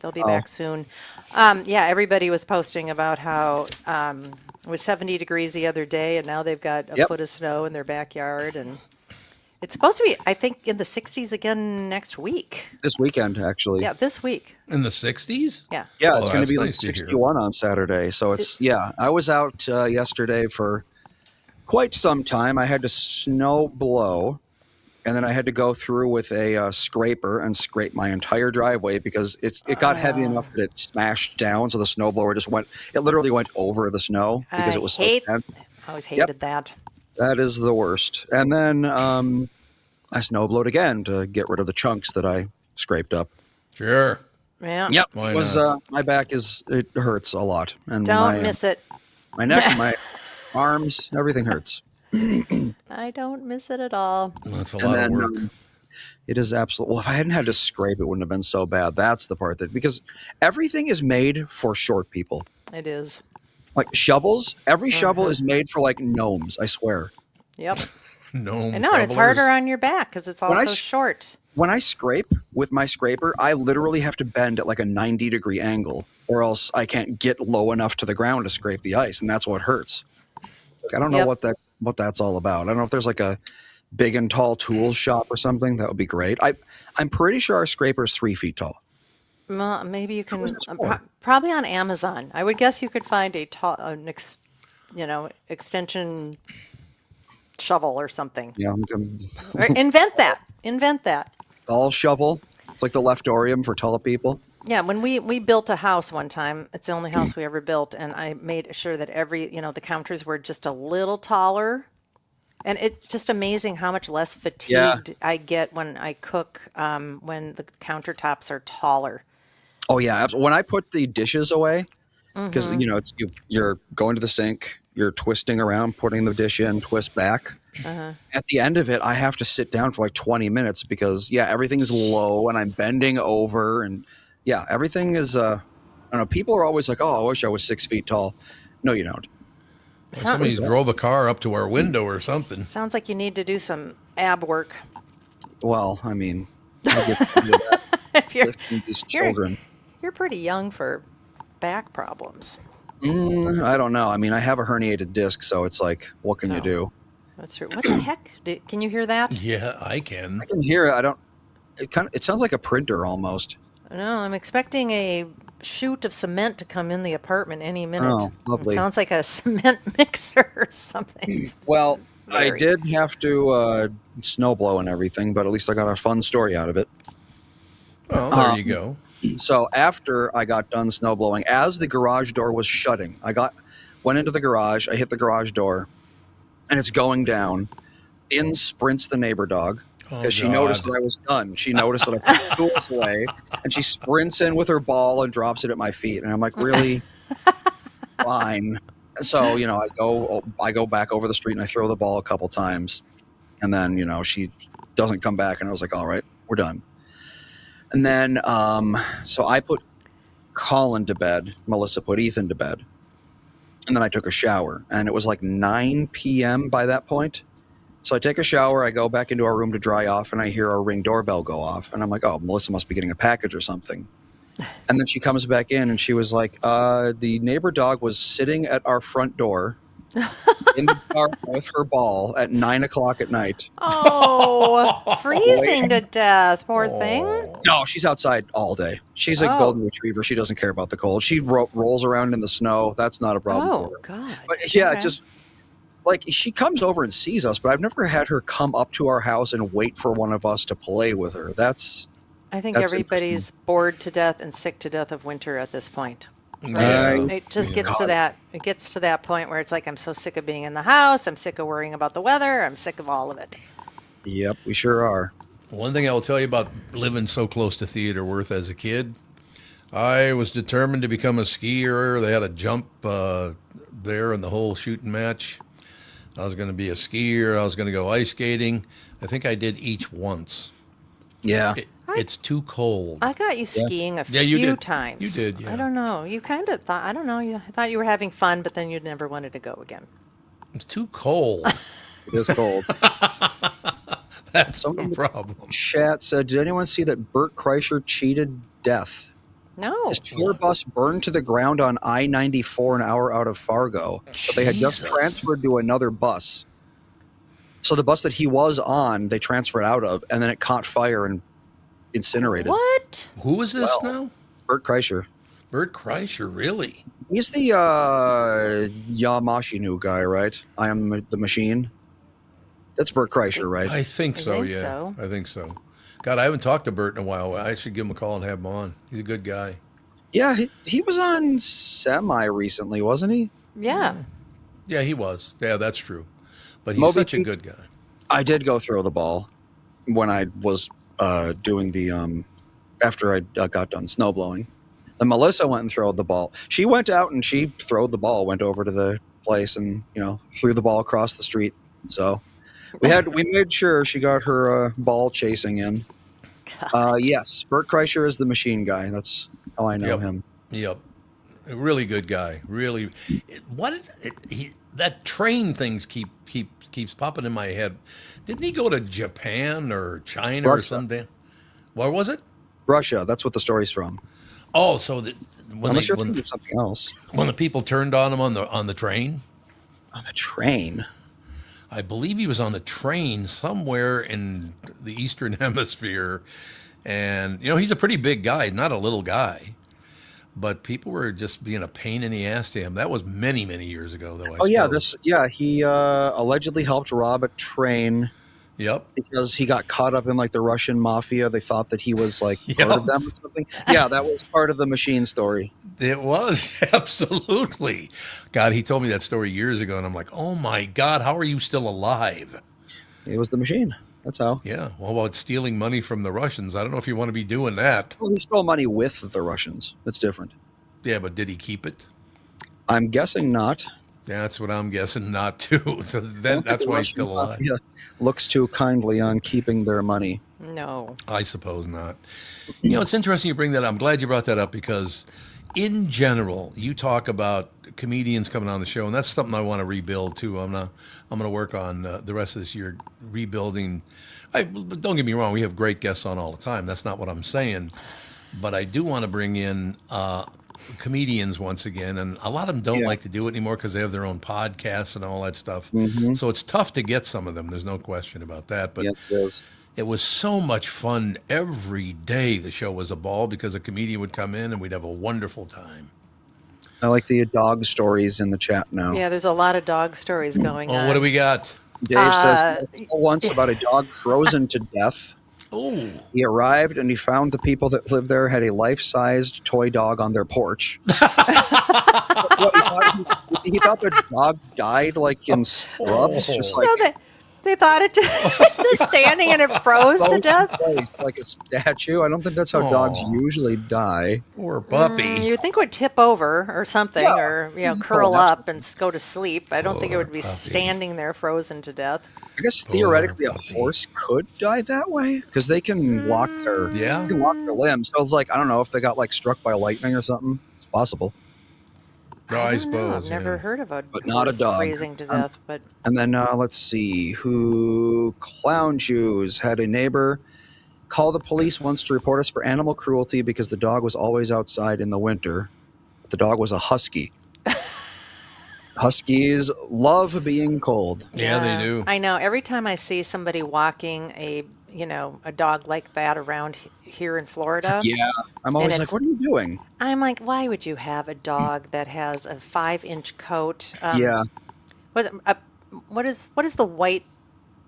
B: They'll be back soon. Yeah, everybody was posting about how it was 70 degrees the other day, and now they've got a foot of snow in their backyard. And it's supposed to be, I think, in the 60s again next week.
C: This weekend, actually.
B: Yeah, this week.
A: In the 60s?
B: Yeah.
C: Yeah,
A: Oh,
C: it's going to
A: that's
C: be like
A: nice to hear.
C: 61 on Saturday. So it's, I was out yesterday for quite some time. I had to snow blow, and then I had to go through with a scraper and scrape my entire driveway because it got heavy enough that it smashed down. So the snowblower just it literally went over the snow because it was so dense.
B: I always hated that.
C: That is the worst. And then I snowblowed again to get rid of the chunks that I scraped up.
A: Sure.
B: Yeah.
C: Yep.
A: Why
C: It was,
A: not?
C: my back it hurts a lot. And
B: Don't miss it.
C: My neck, my arms, everything hurts.
B: I don't miss it at all.
A: That's a
C: And
A: lot
C: then
A: of work.
C: It is absolutely. Well, if I hadn't had to scrape, it wouldn't have been so bad. That's the part that, because everything is made for short people.
B: It is.
C: Like shovels, every shovel is made for like gnomes. I swear.
B: Yep.
A: No,
B: I know, and it's harder on your back because it's also short.
C: When I scrape with my scraper, I literally have to bend at like a 90-degree angle, or else I can't get low enough to the ground to scrape the ice, and that's what hurts. Like, I don't know what that's all about. I don't know if there's like a big and tall tools shop or something. That would be great. I'm pretty sure our scraper is 3 feet tall.
B: Well, maybe you can probably on Amazon. I would guess you could find extension shovel or something.
C: Yeah,
B: Or invent that.
C: Tall shovel. It's like the leftorium for tall people.
B: Yeah, when we built a house one time, it's the only house we ever built, and I made sure that the counters were just a little taller. And it's just amazing how much less fatigued I get when I cook when the countertops are taller.
C: Oh yeah, when I put the dishes away, because you're going to the sink, you're twisting around, putting the dish in, twist back. At the end of it, I have to sit down for like 20 minutes because everything is low and I'm bending over, and everything is. I don't know. People are always like, "Oh, I wish I was 6 feet tall." No, you don't.
A: Somebody drove a car up to our window or something.
B: Sounds like you need to do some ab work.
C: Well, I mean, I get to do that.
B: If
C: Lifting these children.
B: You're pretty young for back problems.
C: I don't know. I mean, I have a herniated disc, so it's like, what can you do?
B: That's true. What the heck? Can you hear that?
A: Yeah, I can.
C: I can hear it. I don't. It sounds like a printer almost.
B: No, I'm expecting a chute of cement to come in the apartment any minute.
C: Oh, lovely.
B: It sounds like a cement mixer or something.
C: Well, I did have to snow blow and everything, but at least I got a fun story out of it.
A: Oh, there you go.
C: So after I got done snow blowing, as the garage door was shutting, went into the garage, I hit the garage door, and it's going down. In sprints the neighbor dog, because she noticed that I was done. She noticed that I put the tools away, and she sprints in with her ball and drops it at my feet. And I'm like, really? Fine. So, I go back over the street and I throw the ball a couple times. And then, she doesn't come back. And I was like, all right, we're done. And then, so I put Colin to bed. Melissa put Ethan to bed. And then I took a shower. And it was like 9 p.m. by that point. So I take a shower, I go back into our room to dry off, and I hear our Ring doorbell go off. And I'm like, oh, Melissa must be getting a package or something. And then she comes back in, and she was like, the neighbor dog was sitting at our front door in the dark with her ball at 9 o'clock at night.
B: Oh, freezing to death. Poor thing.
C: No, she's outside all day. She's a golden retriever. She doesn't care about the cold. She rolls around in the snow. That's not a problem for her.
B: God.
C: But yeah, just... like, she comes over and sees us, but I've never had her come up to our house and wait for one of us to play with her.
B: I think everybody's bored to death and sick to death of winter at this point. Right? It just gets to that. It gets to that point where it's like, I'm so sick of being in the house. I'm sick of worrying about the weather. I'm sick of all of it.
C: Yep, we sure are.
A: One thing I will tell you about living so close to Theodore Wirth as a kid, I was determined to become a skier. They had a jump there in the whole shooting match. I was going to be a skier. I was going to go ice skating. I think I did each once.
C: Yeah.
A: It's too cold.
B: I got you skiing a few times.
A: You did, yeah.
B: I don't know. You kind of thought, I don't know. I thought you were having fun, but then you never wanted to go again.
A: It's too cold.
C: It is cold.
A: That's the problem.
C: Chat said, did anyone see that Bert Kreischer cheated death?
B: No.
C: His tour bus burned to the ground on I-94 an hour out of Fargo. But they had just transferred to another bus. So the bus that he was on, they transferred out of, and then it caught fire and incinerated.
B: What?
A: Who is this now?
C: Bert Kreischer.
A: Bert Kreischer, really?
C: He's the Yamashinu guy, right? I Am the Machine. That's Bert Kreischer, right?
A: I think so, yeah. I think so. God, I haven't talked to Bert in a while. I should give him a call and have him on. He's a good guy.
C: Yeah, he was on Semi recently, wasn't he?
B: Yeah.
A: Yeah, he was. Yeah, that's true. But he's such a good guy.
C: I did go throw the ball when I was doing the after I got done snow blowing. Then Melissa went and threw the ball. She went out and she throwed the ball, went over to the place and, threw the ball across the street. So We made sure she got her ball chasing in. Yes, Bert Kreischer is the machine guy. That's how I know
A: Yep.
C: him.
A: Yep. A really good guy. Really. That train things keeps popping in my head. Didn't he go to Japan or China or
C: Russia.
A: something? Where was it?
C: Russia. That's what the story's from.
A: Oh, so that
C: Unless you're thinking of something else.
A: when the people turned on him on the train,
C: On the train.
A: I believe he was on the train somewhere in the Eastern Hemisphere, and he's a pretty big guy, not a little guy. But people were just being a pain in the ass to him. That was many, many years ago, though.
C: He allegedly helped rob a train
A: Yep.
C: because he got caught up in like the Russian mafia. They thought that he was like part
A: Yep.
C: of them or something. Yeah, that was part of the machine story.
A: It was absolutely. God, he told me that story years ago, and I'm like, oh my God, how are you still alive?
C: It was the machine. That's how.
A: Yeah. Well, about stealing money from the Russians, I don't know if you want to be doing that.
C: Well, he stole money with the Russians. That's different.
A: Yeah, but did he keep it?
C: I'm guessing not.
A: Yeah, that's what I'm guessing not to. So that's why he's still alive.
C: Yeah, looks too kindly on keeping their money.
B: No.
A: I suppose not. It's interesting you bring that up. I'm glad you brought that up because, in general, you talk about comedians coming on the show, and that's something I want to rebuild too. I'm going to work on the rest of this year rebuilding. But don't get me wrong, we have great guests on all the time. That's not what I'm saying. But I do want to bring in comedians once again, and a lot of them don't like to do it anymore because they have their own podcasts and all that stuff.
C: Mm-hmm.
A: So it's tough to get some of them. There's no question about that. But
C: Yes, it is.
A: it was so much fun every day. The show was a ball because a comedian would come in and we'd have a wonderful time.
C: I like the dog stories in the chat now.
B: Yeah, there's a lot of dog stories going on.
A: Oh, what do we got?
C: Dave says once about a dog frozen to death.
A: Oh,
C: He arrived and he found the people that lived there had a life-sized toy dog on their porch. He thought the dog died like in scrubs, just like
B: So they thought it just standing and it froze to death.
C: like a statue. I don't think that's how dogs usually die.
A: poor puppy.
B: You'd think it would tip over or something,
C: Yeah.
B: or curl
C: that's-
B: up and go to sleep. I don't think it would be
A: puppy.
B: standing there frozen to death.
C: I guess theoretically a
A: puppy.
C: horse could die that way because they can lock their they can lock their limbs. So it's like I don't know if they got like struck by lightning or something. It's possible.
A: No, I
B: don't know.
A: suppose.
B: I've never
A: yeah.
B: heard of a
C: But not a
B: horse
C: dog.
B: freezing to death. But
C: And then let's see who Clown Shoes had a neighbor call the police once to report us for animal cruelty because the dog was always outside in the winter. The dog was a husky. Huskies love being cold.
A: Yeah, they do.
B: I know. Every time I see somebody walking a dog like that around here in Florida,
C: Yeah, I'm always
B: And
C: like,
B: it's-
C: what are you doing?
B: I'm like, why would you have a dog that has a 5-inch coat?
C: Yeah,
B: What is the white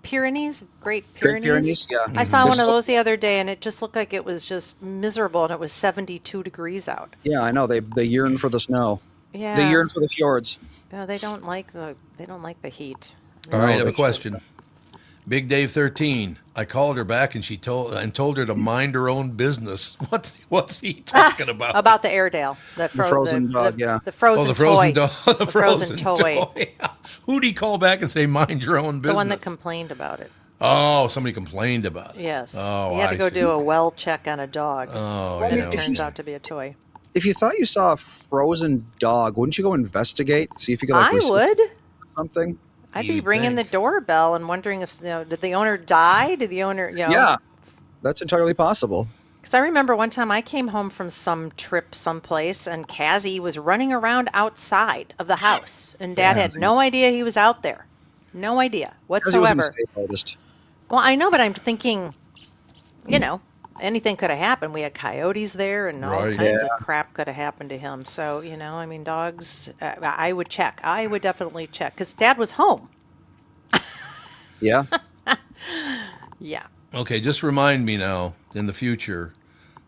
B: Pyrenees? Great
C: Great
B: Pyrenees?
C: Pyrenees. Yeah,
B: I saw
C: They're
B: one of
C: so-
B: those the other day, and it just looked like it was just miserable, and it was 72 degrees out.
C: Yeah, I know. They yearn for the snow.
B: Yeah,
C: They yearn for the fjords.
B: no, they don't like the heat.
A: All right, I have
C: they
A: a question. Big Dave 13. I called her back and she told her to mind her own business. What's he talking about?
B: About the Airedale, the
C: frozen dog, yeah.
B: the frozen
A: the frozen
B: toy,
A: dog. The
B: frozen toy.
A: Who'd he call back and say mind your own business?
B: the one that complained about it.
A: Oh, somebody complained about it.
B: Yes,
A: Oh,
B: he had to
A: I
B: go
A: see.
B: do a well check on a dog.
A: Oh,
B: and
A: yeah.
B: it turns out to be a toy.
C: If you thought you saw a frozen dog, wouldn't you go investigate? See if you could like
B: I
C: research
B: would.
C: something.
B: I'd be
A: You'd
B: ringing
A: think.
B: the doorbell and wondering if did the owner die? Did the owner
C: Yeah, that's entirely possible.
B: Because I remember one time I came home from some trip someplace and Cassie was running around outside of the house and Dad had no idea he was out there. No idea
C: Because he was a
B: whatsoever.
C: mistake artist.
B: Well, I know, but I'm thinking, anything could have happened. We had coyotes there and all
A: Right.
B: kinds
C: Yeah.
B: of crap could have happened to him. So, dogs, I would check. I would definitely check because Dad was home.
C: Yeah.
B: Yeah.
A: Okay, just remind me now in the future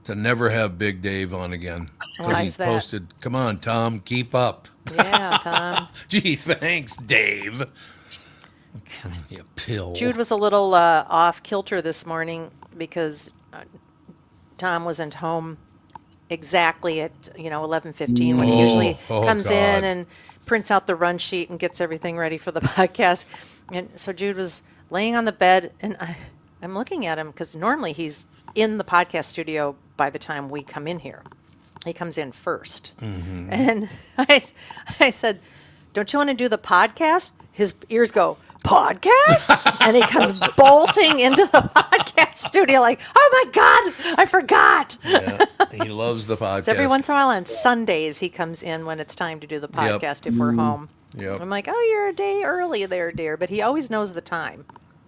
A: to never have Big Dave on again. 'Cause
B: Why
A: he
B: is that?
A: posted, come on, Tom, keep up.
B: Yeah, Tom.
A: Gee, thanks, Dave. You pill.
B: Jude was a little off kilter this morning because Tom wasn't home exactly at 11:15 when he usually comes
A: God.
B: in and prints out the run sheet and gets everything ready for the podcast. And so Jude was laying on the bed, and I'm looking at him because normally he's in the podcast studio by the time we come in here. He comes in first. And I said, don't you want to do the podcast? His ears go, podcast? And he comes bolting into the podcast studio like, oh my God, I forgot.
A: Yeah, he loves the podcast.
B: So every once in a while on Sundays, he comes in when it's time to do the podcast if we're home.
A: Yep.
B: I'm like, oh, you're a day early there, dear. But he always knows the time.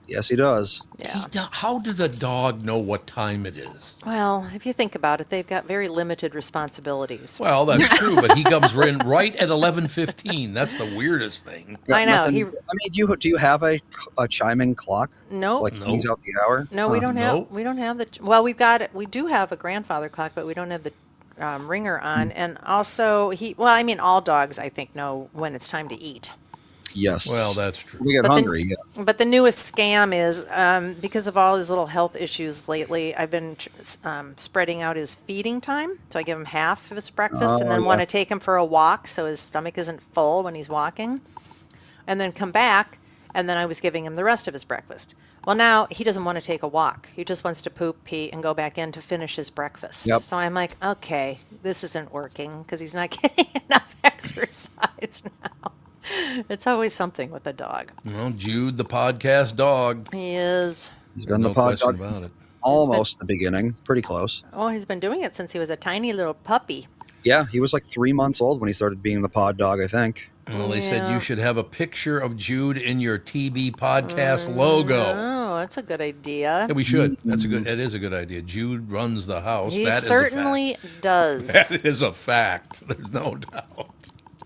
C: Yes, he does.
B: Yeah.
A: How does a dog know what time it is?
B: Well, if you think about it, they've got very limited responsibilities.
A: Well, that's true, but he comes in right at 11:15. That's the weirdest thing.
B: I know.
C: Nothing- do you have a chiming clock?
B: Nope.
C: Like hangs out the hour?
B: No, we don't have.
A: Nope.
B: We don't have the. Well, we've got it. We do have a grandfather clock, but we don't have the ringer on. And also, all dogs, I think, know when it's time to eat.
C: Yes.
A: Well, that's true.
C: We get hungry. Yeah.
B: But the newest scam is because of all his little health issues lately. I've been spreading out his feeding time, so I give him half of his breakfast, and then want to take him for a walk so his stomach isn't full when he's walking, and then come back, and then I was giving him the rest of his breakfast. Well, now he doesn't want to take a walk. He just wants to poop, pee, and go back in to finish his breakfast.
C: Yep.
B: So I'm like, okay, this isn't working because he's not getting enough exercise now. It's always something with a dog.
A: Well, Jude, the podcast dog.
B: He is.
C: He's been
A: No
C: the pod
A: question
C: dog
A: about it.
C: almost the beginning. Pretty close.
B: Oh, he's been doing it since he was a tiny little puppy.
C: Yeah, he was like 3 months old when he started being the pod dog, I think.
A: Well, they said
B: Yeah.
A: you should have a picture of Jude in your TB podcast logo.
B: Oh, that's a good idea.
A: Yeah, we should. That is a good idea. Jude runs the house.
B: He
A: That is
B: certainly does.
A: a fact. That is a fact. There's no doubt.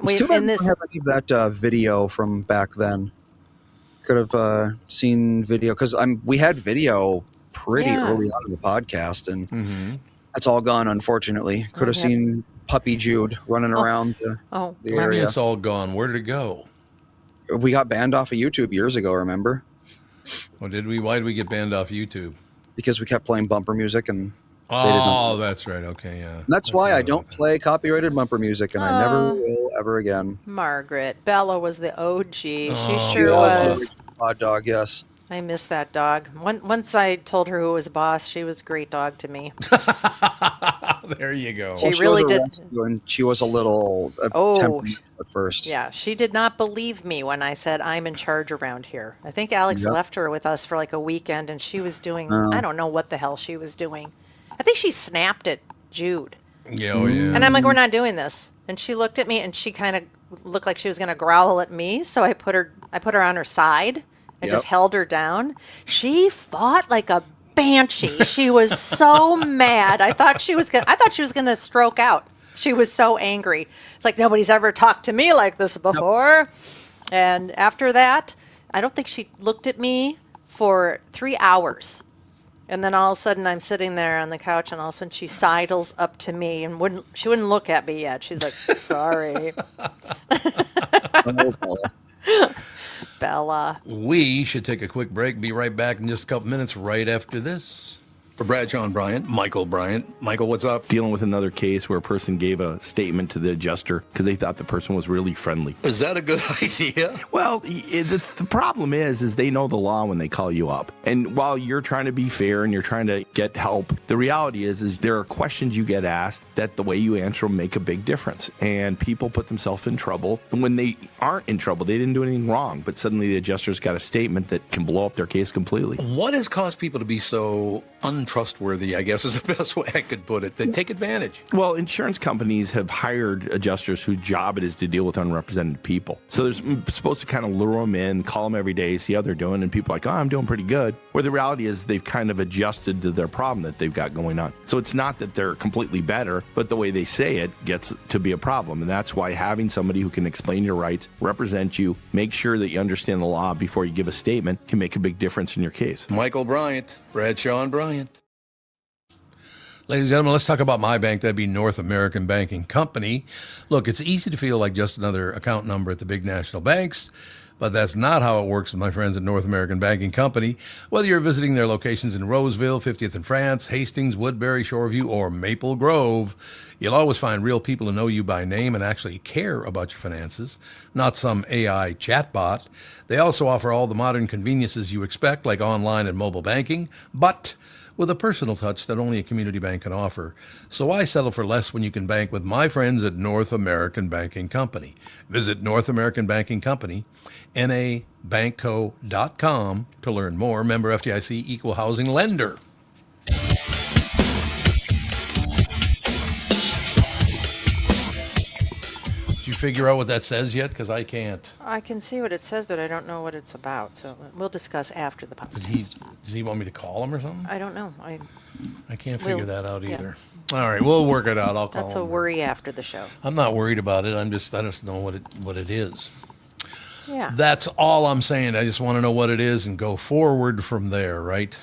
C: It's too bad we don't have any of that video from back then. Could have seen video because we had video pretty
B: Yeah.
C: early on in the podcast, and that's all gone, unfortunately. Could have
B: Okay.
C: seen puppy Jude running around the
B: Oh,
C: the
A: I mean,
C: area.
A: it's all gone. Where did it go?
C: We got banned off of YouTube years ago, remember?
A: Oh, did we? Why did we get banned off YouTube?
C: Because we kept playing bumper music, and
A: Oh, that's right. Okay, yeah.
C: that's why I
A: forgot
C: don't
A: about
C: play copyrighted bumper music, and I never will ever again.
B: Margaret. Bella was the OG. She
A: Oh,
B: sure
A: Bella.
B: was.
C: Pod dog, yes.
B: I miss that dog. Once I told her who was boss, she was a great dog to me.
A: that. There you go.
B: She really
C: was a
B: did.
C: rescue, and she was a little
B: Oh,
C: temperamental at first.
B: Yeah, she did not believe me when I said I'm in charge around here. I think Alex
C: Yep.
B: left her with us for like a weekend, and she was doing, I don't know what the hell she was doing. I think she snapped at Jude.
A: Yeah, oh, yeah.
B: And I'm like, we're not doing this. And she looked at me, and she kind of looked like she was going to growl at me. So I put her on her side and just
C: Yep.
B: held her down. She fought like a banshee. She was so mad. I thought she was going to stroke out. She was so angry. It's like nobody's ever talked to me like this before. And after that, I don't think she looked at me for 3 hours. And then all of a sudden I'm sitting there on the couch, and all of a sudden she sidles up to me and she wouldn't look at me yet. She's like, sorry, Bella.
A: We should take a quick break. Be right back in just a couple minutes right after this. For Bradshaw and Bryant, Michael Bryant. Michael, what's up?
E: Dealing with another case where a person gave a statement to the adjuster because they thought the person was really friendly.
A: Is that a good idea?
E: Well, the problem is they know the law when they call you up. And while you're trying to be fair and you're trying to get help, the reality is there are questions you get asked that the way you answer them make a big difference. And people put themselves in trouble. And when they aren't in trouble, they didn't do anything wrong. But suddenly the adjuster's got a statement that can blow up their case completely.
A: What has caused people to be so untrustworthy, I guess is the best way I could put it? They take advantage.
E: Well, insurance companies have hired adjusters whose job it is to deal with unrepresented people. So they're supposed to kind of lure them in, call them every day, see how they're doing, and people are like, oh, I'm doing pretty good. Where the reality is they've kind of adjusted to their problem that they've got going on. So it's not that they're completely better, but the way they say it gets to be a problem. And that's why having somebody who can explain your rights, represent you, make sure that you understand the law before you give a statement can make a big difference in your case.
A: Michael Bryant, Bradshaw and Bryant. Ladies and gentlemen, let's talk about my bank. That'd be North American Banking Company. Look, it's easy to feel like just another account number at the big national banks, But that's not how it works with my friends at North American Banking Company. Whether you're visiting their locations in Roseville, 50th and France, Hastings, Woodbury, Shoreview, or Maple Grove, you'll always find real people who know you by name and actually care about your finances, not some AI chatbot. They also offer all the modern conveniences you expect, like online and mobile banking, but with a personal touch that only a community bank can offer. So why settle for less when you can bank with my friends at North American Banking Company? Visit North American Banking Company, nabankco.com, to learn more. Member FDIC, equal housing lender. Did you figure out what that says yet? Because I can't.
B: I can see what it says, but I don't know what it's about. So we'll discuss after the
A: Does
B: podcast.
A: he want me to call him or something?
B: I don't know.
A: I can't figure
B: We'll-
A: that out
B: yeah.
A: either. All right, we'll work it out. I'll call
B: That's
A: him.
B: a worry after the show.
A: I'm not worried about it. I just know what it is.
B: Yeah.
A: That's all I'm saying. I just want to know what it is and go forward from there, right?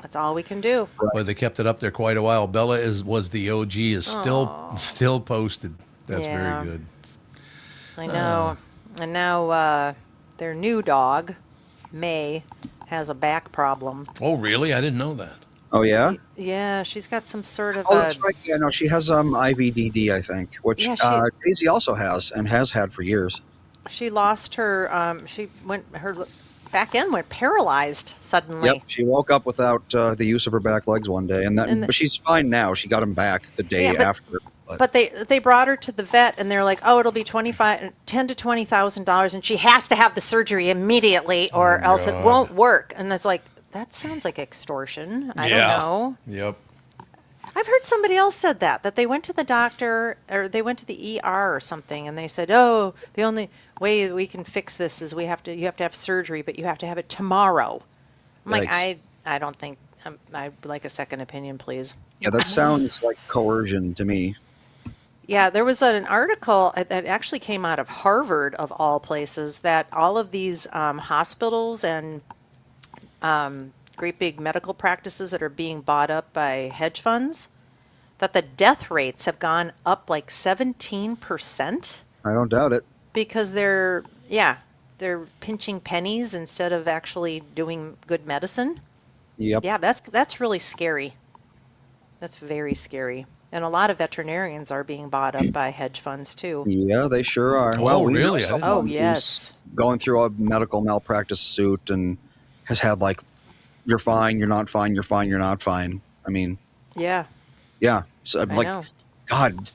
B: That's all we can do.
A: Well, they kept it up there quite a while. Bella was the OG, is still posted. That's
B: Yeah.
A: very good.
B: I know. And now their new dog, May, has a back problem.
A: Oh, really? I didn't know that.
C: Oh yeah.
B: Yeah, she's got some sort of
C: Oh, that's right. Yeah, no, she has IVDD, I think, which
B: Yeah,
C: Daisy also has and has had for years.
B: she lost her her back end went paralyzed suddenly.
C: Yep, she woke up without the use of her back legs one day, but she's fine now. She got them back the day after.
B: But they brought her to the vet and they're like, oh, it'll be $10,000 to $20,000 and she has to have the surgery immediately or else it won't work. And it's like, that sounds like extortion. I don't know.
A: Yep.
B: I've heard somebody else said that they went to the doctor or they went to the ER or something and they said, oh, the only way we can fix this is you have to have surgery, but you have to have it tomorrow. I'm like,
C: Yikes.
B: I don't think, I'd like a second opinion, please.
C: Yeah, that sounds like coercion to me.
B: Yeah, there was an article that actually came out of Harvard, of all places, that all of these hospitals and great big medical practices that are being bought up by hedge funds, that the death rates have gone up like 17%
C: I don't doubt it.
B: because they're pinching pennies instead of actually doing good medicine.
C: Yep.
B: Yeah, that's really scary. That's very scary. And a lot of veterinarians are being bought up by hedge funds too.
C: Yeah, they sure are.
A: Oh,
C: we know
A: really? I didn't
C: someone
B: Oh,
C: who's
B: yes.
C: going through a medical malpractice suit and has had like, you're fine, you're not fine, you're fine, you're not fine. I mean,
B: Yeah,
C: yeah. So
B: I
C: like,
B: know.
C: God,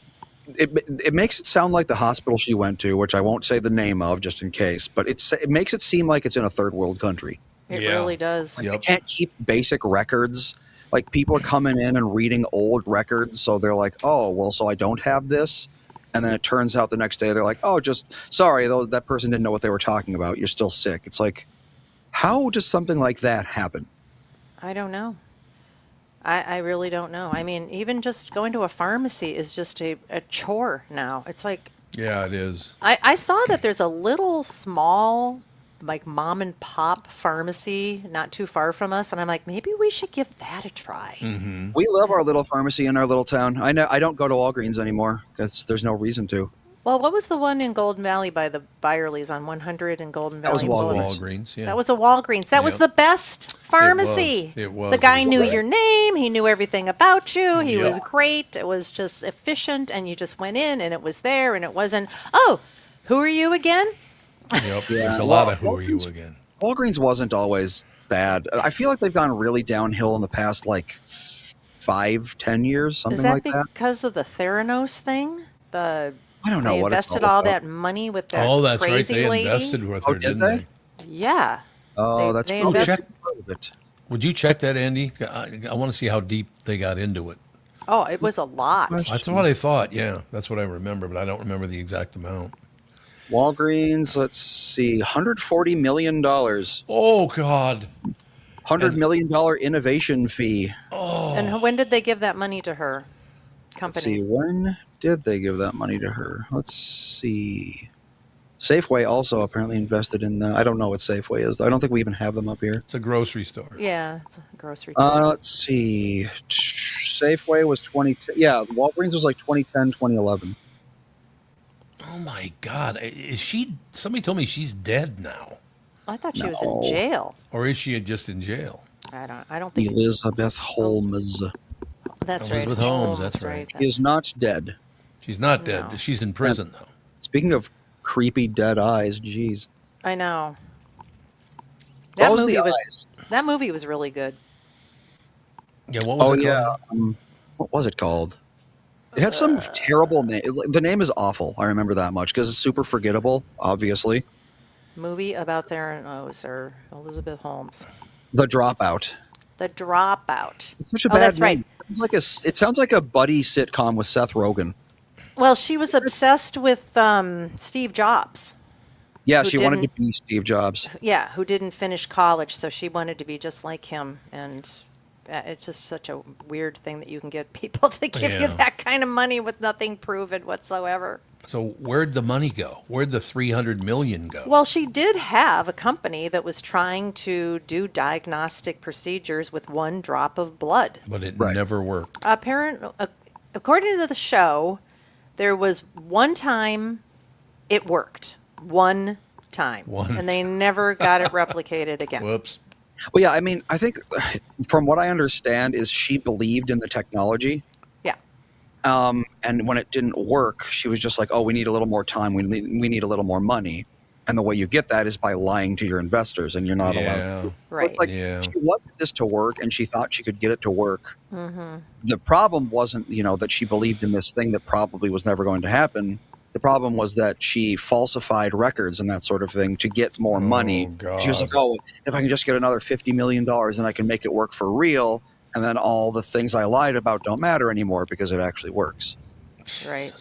C: it makes it sound like the hospital she went to, which I won't say the name of just in case, but it makes it seem like it's in a third world country.
B: It
A: Yeah.
B: really does.
A: Yep.
C: They can't keep basic records. Like people are coming in and reading old records, so they're like, "Oh, well, so I don't have this," and then it turns out the next day they're like, "Oh, just sorry, that person didn't know what they were talking about. You're still sick." It's like, how does something like that happen?
B: I don't know. I really don't know. I mean, even just going to a pharmacy is just a chore now. It's like,
A: Yeah, it is.
B: I saw that there's a little small, like mom and pop pharmacy not too far from us. And I'm like, maybe we should give that a try.
A: Mm-hmm.
C: We love our little pharmacy in our little town. I know I don't go to Walgreens anymore because there's no reason to.
B: Well, what was the one in Golden Valley by the Byerlys on 100 in Golden
C: That was
B: Valley?
C: Walgreens.
B: Boulevard?
A: Walgreens, yeah.
B: That was a Walgreens. That was
A: Yep.
B: the best pharmacy.
A: It was.
B: The guy
A: It was
B: knew
A: great.
B: your name. He knew everything about you. He was
A: Yep.
B: great. It was just efficient, and you just went in, and it was there, and it wasn't, oh, who are you again?
A: Yep.
C: Yeah.
A: There's a lot of who
C: Well,
A: are you again.
C: Walgreens wasn't always bad. I feel like they've gone really downhill in the past like 5-10 years, something
B: Is that
C: like that.
B: because of the Theranos thing?
C: I don't know
B: They
C: what it's
B: invested
C: all
B: all
C: about.
B: that money with that
A: Oh, that's right.
B: crazy
A: They
B: lady.
A: invested with
C: Oh,
A: her,
C: did
A: didn't
C: they?
A: they?
B: Yeah.
C: Oh, that's
B: they
C: probably
B: invested-
C: part of it.
A: Would you check that, Andy? I want to see how deep they got into it.
B: Oh, it was a lot.
A: That's what I thought. Yeah, that's what I remember, but I don't remember the exact amount.
C: Walgreens, let's see, $140 million.
A: Oh God!
C: $100 million innovation fee.
B: And when did they give that money to her
C: Let's see,
B: company?
C: when did they give that money to her? Let's see. Safeway also apparently invested in I don't know what Safeway is. I don't think we even have them up here.
A: It's a grocery store.
B: Yeah, it's a grocery store.
C: Let's see. Safeway was 2010. Yeah, Walgreens was like 2010, 2011.
A: Oh my God! Is she? Somebody told me she's dead now.
B: I thought she was in
C: No.
B: jail.
A: Or is she just in jail?
B: I don't think
C: Elizabeth Holmes.
B: that's
A: Elizabeth
B: right.
A: Holmes, that's right.
C: She is not dead.
A: She's not dead.
B: No.
A: She's in prison, though.
C: Speaking of creepy dead eyes, geez.
B: I know.
C: What was the eyes?
B: That movie was really good.
A: Yeah, what was
C: Oh
A: it
C: yeah.
A: called?
C: What was it called? It had some terrible name. The name is awful. I remember that much because it's super forgettable. Obviously,
B: Movie about Theranos or Elizabeth Holmes.
C: The Dropout.
B: The Dropout.
C: It's such a
B: Oh,
C: bad
B: that's
C: name.
B: right.
C: It sounds like a buddy sitcom with Seth Rogen.
B: Well, she was obsessed with Steve Jobs.
C: Yeah,
B: Who
C: she wanted to
B: didn't-
C: be Steve Jobs.
B: Yeah, who didn't finish college, so she wanted to be just like him. And it's just such a weird thing that you can get people to give you
A: Yeah.
B: that kind of money with nothing proven whatsoever.
A: So where'd the money go? Where'd the $300 million go?
B: Well, she did have a company that was trying to do diagnostic procedures with one drop of blood.
A: But it
C: Right.
A: never worked.
B: According to the show, there was one time it worked. One time.
A: One
B: and they never got it replicated again.
A: Whoops.
C: Well, yeah, I mean, I think from what I understand is she believed in the technology.
B: Yeah.
C: And when it didn't work, she was just like, "Oh, we need a little more time. We need a little more money." And the way you get that is by lying to your investors, and you're not allowed.
A: Yeah.
C: So
B: Right.
C: it's like
A: Yeah.
C: she wanted this to work, and she thought she could get it to work.
B: Mm-hmm.
C: The problem wasn't, that she believed in this thing that probably was never going to happen. The problem was that she falsified records and that sort of thing to get more money.
A: God.
C: She was like, "Oh, if I can just get another $50 million, then I can make it work for real. And then all the things I lied about don't matter anymore because it actually works."
B: Right.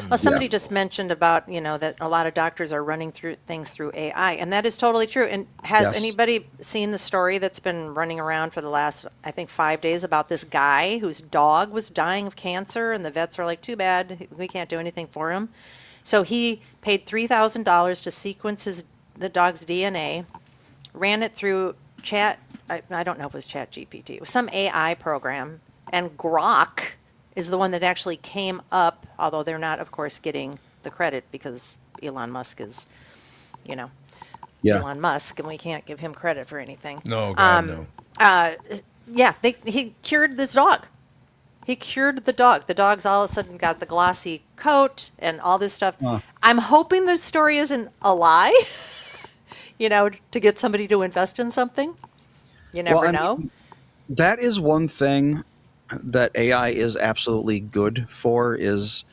B: Well, somebody just mentioned about, that a lot of doctors are running through things through AI, and that is totally true. And has
C: Yes.
B: anybody seen the story that's been running around for the last, I think, 5 days about this guy whose dog was dying of cancer, and the vets are like, "Too bad, we can't do anything for him." So he paid $3,000 to sequence the dog's DNA, ran it through I don't know if it was Chat GPT. It was some AI program, and Grok is the one that actually came up, although they're not, of course, getting the credit because Elon Musk is,
C: Yeah.
B: Elon Musk, and we can't give him credit for anything.
A: No, God, no.
B: Yeah, he cured this dog. He cured the dog. The dog's all of a sudden got the glossy coat and all this stuff. I'm hoping the story isn't a lie, to get somebody to invest in something. You never know.
C: mean, that is one thing that AI is absolutely good for is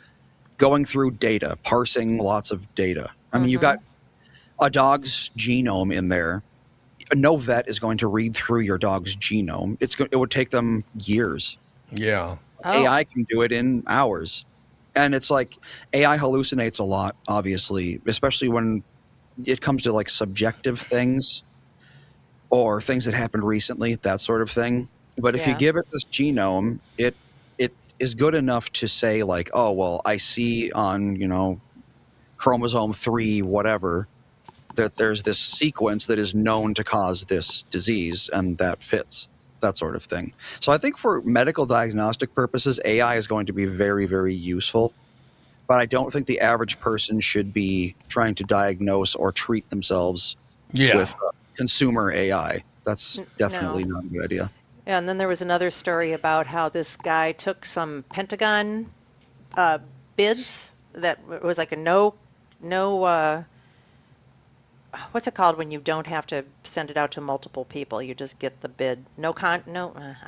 C: going through data, parsing lots of data. I mean, you got a dog's genome in there. No vet is going to read through your dog's genome. It would take them years.
A: Yeah.
B: Oh.
C: AI can do it in hours. And it's like AI hallucinates a lot, obviously, especially when it comes to like subjective things or things that happened recently, that sort of thing. But if you
B: Yeah.
C: give it this genome, it is good enough to say like, "Oh, well, I see on, chromosome 3 whatever that there's this sequence that is known to cause this disease and that fits." That sort of thing. So I think for medical diagnostic purposes, AI is going to be very, very useful. But I don't think the average person should be trying to diagnose or treat themselves
A: Yeah.
C: with consumer AI. That's definitely not a good idea.
B: Yeah, and then there was another story about how this guy took some Pentagon bids that was like a no what's it called when you don't have to send it out to multiple people? You just get the bid. I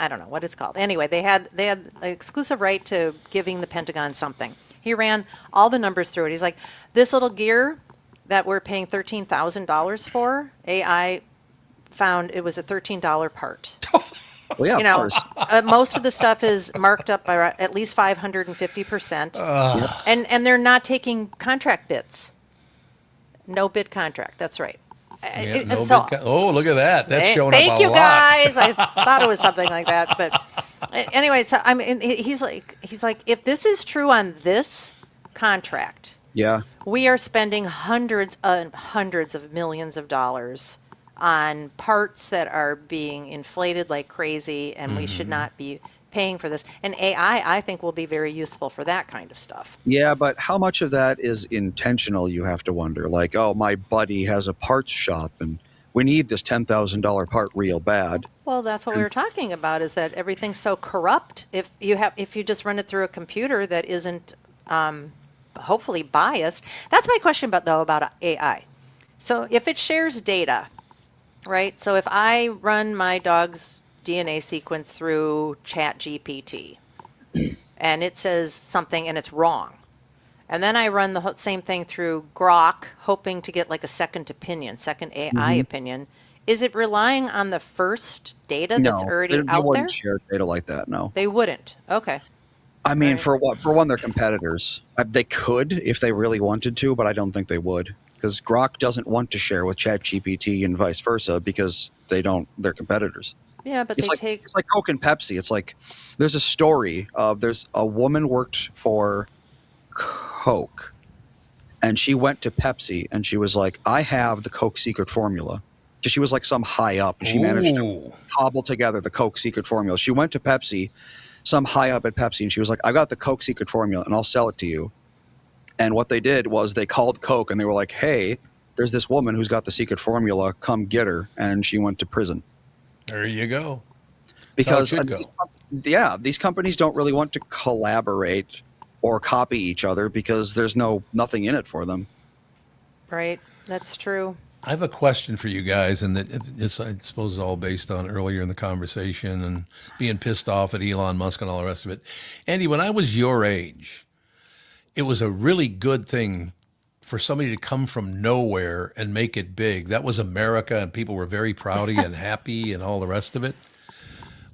B: don't know what it's called. Anyway, they had an exclusive right to giving the Pentagon something. He ran all the numbers through it. He's like, this little gear that we're paying $13,000 for, AI found it was a $13 part.
C: Well, yeah, of course.
B: Most of the stuff is marked up by at least 550%. And they're not taking contract bids. No bid contract. That's right.
A: Yeah,
B: And
A: no
B: so-
A: big oh, look at that. That's showing up a lot.
B: Thank you guys. I thought it was something like that, but anyway. So I mean, he's like, if this is true on this contract,
C: Yeah.
B: we are spending hundreds and hundreds of millions of dollars on parts that are being inflated like crazy, and we should not be paying for this. And AI, I think, will be very useful for that kind of stuff.
C: Yeah, but how much of that is intentional, you have to wonder. Like, oh, my buddy has a parts shop, and we need this $10,000 part real bad.
B: Well, that's what we were talking about, is that everything's so corrupt. If you just run it through a computer that isn't hopefully biased. That's my question about AI. So if it shares data, right? So if I run my dog's DNA sequence through ChatGPT and it says something and it's wrong, and then I run the same thing through Grok, hoping to get like a second AI opinion, is it relying on the first data that's already
C: they
B: out
C: wouldn't
B: there?
C: share data like that. No,
B: They wouldn't. Okay.
C: I mean,
B: Right.
C: for what? For one, they're competitors. They could if they really wanted to, but I don't think they would, because Grok doesn't want to share with ChatGPT and vice versa because they're competitors.
B: Yeah, but
C: It's like Coke and Pepsi. It's like there's a story of there's a woman worked for Coke, and she went to Pepsi and she was like, I have the Coke secret formula, because she was like some high up and she managed to
A: Ooh.
C: cobble together the Coke secret formula. She went to Pepsi, some high up at Pepsi, and she was like, I got the Coke secret formula and I'll sell it to you. And what they did was they called Coke and they were like, hey, there's this woman who's got the secret formula, come get her. And she went to prison.
A: There you go.
C: Because
A: That's how it should go.
C: these companies don't really want to collaborate or copy each other because there's nothing in it for them.
B: right. That's true.
A: I have a question for you guys, and it's, I suppose, all based on earlier in the conversation and being pissed off at Elon Musk and all the rest of it. Andy, when I was your age, it was a really good thing for somebody to come from nowhere and make it big. That was America, and people were very proud of you and happy and all the rest of it.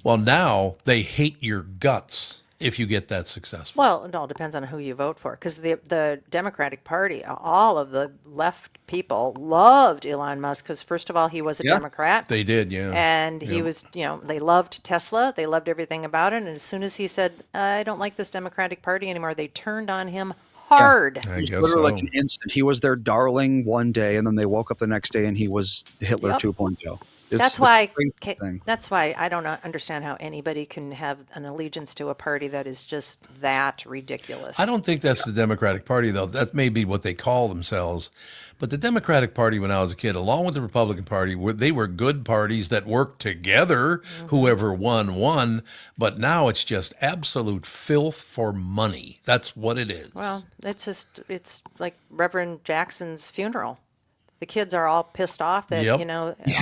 A: Well, now they hate your guts if you get that successful.
B: Well, it all depends on who you vote for, because the Democratic Party, all of the left people loved Elon Musk because, first of all, he was a
C: Yeah.
B: Democrat.
A: They did, yeah.
B: And he
A: Yeah.
B: was, they loved Tesla. They loved everything about it. And as soon as he said, I don't like this Democratic Party anymore, they turned on him hard.
A: I
C: It was
A: guess
C: literally
A: so.
C: like an instant. He was their darling one day, and then they woke up the next day and he was Hitler
B: Yep.
C: 2.0. It's
B: That's
C: the
B: why.
C: craziest thing.
B: That's why I don't understand how anybody can have an allegiance to a party that is just that ridiculous.
A: I don't think that's the Democratic Party, though. That may be what they call themselves. But the Democratic Party, when I was a kid, along with the Republican Party, they were good parties that worked together.
B: Mm-hmm.
A: Whoever won. But now it's just absolute filth for money. That's what it is.
B: Well, it's like Reverend Jackson's funeral. The kids are all pissed off that,
A: Yep.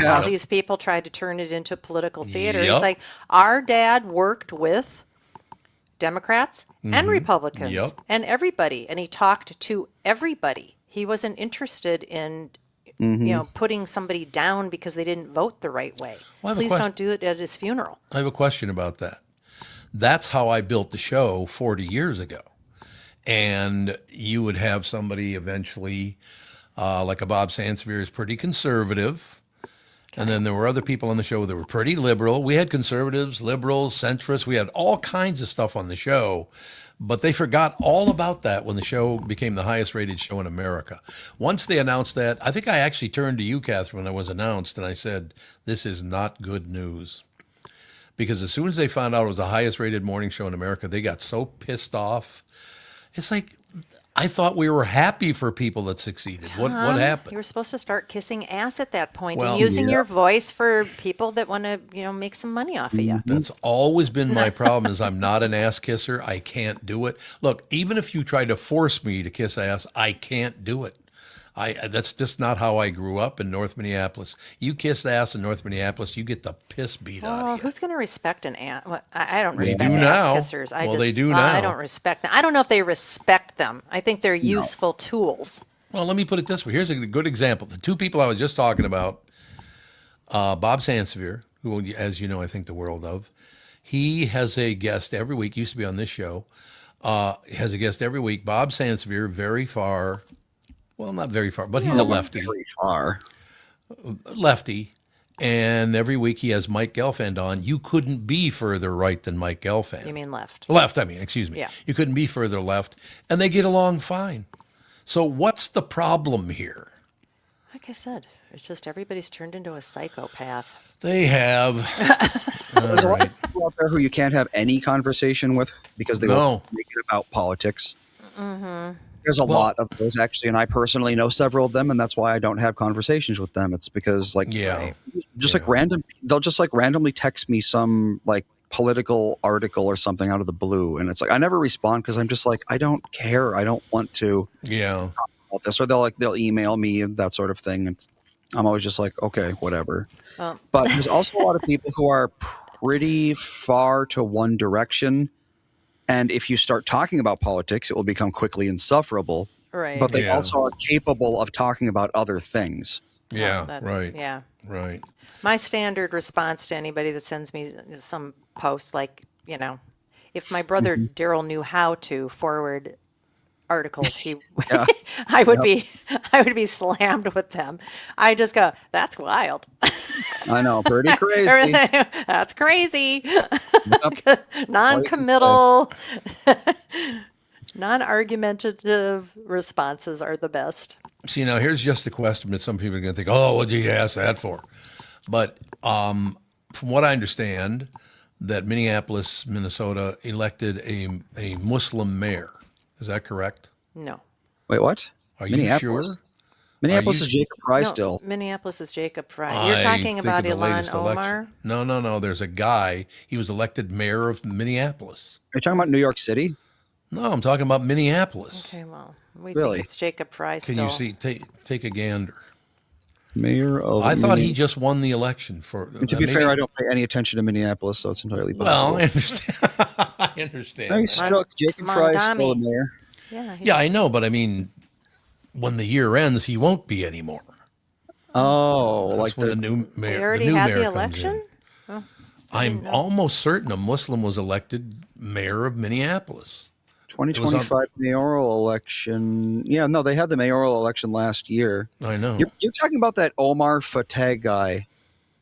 B: all these people tried to turn it into political theater.
A: Yep.
B: It's like our dad worked with Democrats and Republicans
A: Yep.
B: and everybody, and he talked to everybody. He wasn't interested in, putting somebody down because they didn't vote the right way.
A: Well, I have a
B: Please
A: question.
B: don't do it at his funeral.
A: I have a question about that. That's how I built the show 40 years ago. And you would have somebody eventually, like a Bob Sansevier, is pretty conservative. And then there were other people on the show that were pretty liberal. We had conservatives, liberals, centrists. We had all kinds of stuff on the show. But they forgot all about that when the show became the highest rated show in America. Once they announced that, I think I actually turned to you, Catherine, when it was announced, and I said, this is not good news. Because as soon as they found out it was the highest rated morning show in America, they got so pissed off. It's like, I thought we were happy for people that succeeded. What
B: Tom,
A: happened?
B: You were supposed to start kissing ass at that point
A: Well,
B: and using
C: yeah.
B: your voice for people that want to, make some money off of you.
A: That's always been my problem is I'm not an ass kisser. I can't do it. Look, even if you try to force me to kiss ass, I can't do it. That's just not how I grew up in North Minneapolis. You kiss ass in North Minneapolis, you get the piss beat out
B: Oh,
A: of you.
B: who's going to respect an ass? Well, I don't
A: They
B: respect
A: do
B: ass
A: now.
B: kissers.
A: Well, they do
B: I
A: now.
B: don't respect them. I don't know if they respect them. I think they're useful tools.
A: Well, let me put it this way. Here's a good example. The two people I was just talking about, Bob Sansevier, who, as you know, I think the world of, he has a guest every week, used to be on this show, has a guest every week. Bob Sansevier, very far, well, not very far, but he's a lefty.
C: Very far.
A: Lefty. And every week he has Mike Gelfand on. You couldn't be further right than Mike Gelfand.
B: You mean left?
A: Left, excuse me.
B: Yeah.
A: You couldn't be further left. And they get along fine. So what's the problem here?
B: Like I said, it's just everybody's turned into a psychopath.
A: They have. All
C: There's a lot
A: right.
C: of people out there who you can't have any conversation with because they
A: No.
C: won't make it about politics. There's a lot of those actually, and I personally know several of them, and that's why I don't have conversations with them. It's because like they'll just like randomly text me some like political article or something out of the blue, and it's like I never respond because I'm just like I don't care. I don't want to talk about this, or they'll email me and that sort of thing, and I'm always just like okay, whatever. But there's also a lot of people who are pretty far to one direction. And if you start talking about politics, it will become quickly insufferable.
B: Right.
C: But they also are capable of talking about other things.
A: Right.
B: Yeah.
A: Right.
B: My standard response to anybody that sends me some post, like, if my brother Daryl knew how to forward articles, I would be slammed with them. I just go, that's wild.
C: I know, pretty crazy.
B: That's crazy.
C: Yep.
B: Non-committal, non-argumentative responses are the best.
A: See, now here's just a question that some people are going to think, oh, what did you ask that for? But from what I understand, that Minneapolis, Minnesota elected a Muslim mayor. Is that correct?
B: No.
C: Wait, what?
A: Are you sure?
C: Minneapolis is Jacob Fry
B: No,
C: still.
B: Minneapolis is Jacob Fry. You're talking about Ilhan Omar?
A: No. There's a guy. He was elected mayor of Minneapolis.
C: Are you talking about New York City?
A: No, I'm talking about Minneapolis.
B: Okay, well, we
C: Really?
B: think it's Jacob Fry still.
A: Can you see? Take a gander.
C: Mayor of.
A: I thought he just won the election for.
C: And to be fair, I don't pay any attention to Minneapolis, so it's entirely possible.
A: Well, I understand. I understand.
C: No, he's still, Jacob Fry is still the mayor.
B: Yeah,
A: I know, but I mean, when the year ends, he won't be anymore.
C: Oh,
A: That's
C: like
A: when the new mayor.
B: They already
A: the new
B: had
A: mayor
B: the
A: comes
B: election?
A: in. I'm almost certain a Muslim was elected mayor of Minneapolis.
C: 2025 mayoral election. Yeah, no, they had the mayoral election last year.
A: I know.
C: You're talking about that Omar Fateh guy,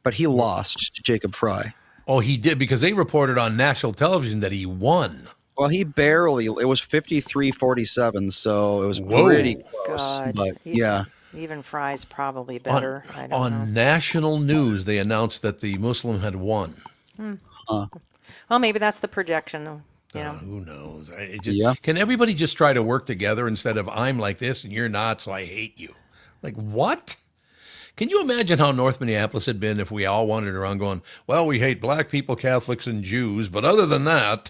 C: but he lost to Jacob Fry.
A: Oh, he did, because they reported on national television that he won.
C: Well, he barely. It was 53-47, so it was pretty close.
B: God.
C: But yeah.
B: Even Fry's probably better. I don't know.
A: On national news, they announced that the Muslim had won.
B: Well, maybe that's the projection.
A: Who knows?
C: Yeah.
A: Can everybody just try to work together instead of I'm like this and you're not, so I hate you? Like, what? Can you imagine how North Minneapolis had been if we all wandered around going, well, we hate black people, Catholics, and Jews, but other than that,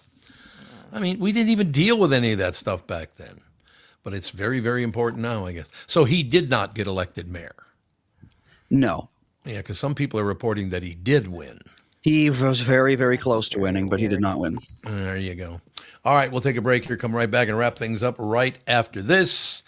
A: I mean, we didn't even deal with any of that stuff back then. But it's very, very important now, I guess. So he did not get elected mayor.
C: No.
A: Yeah, because some people are reporting that he did win.
C: He was very, very close to winning, but he did not win.
A: There you go. All right, we'll take a break here, come right back and wrap things up right after this.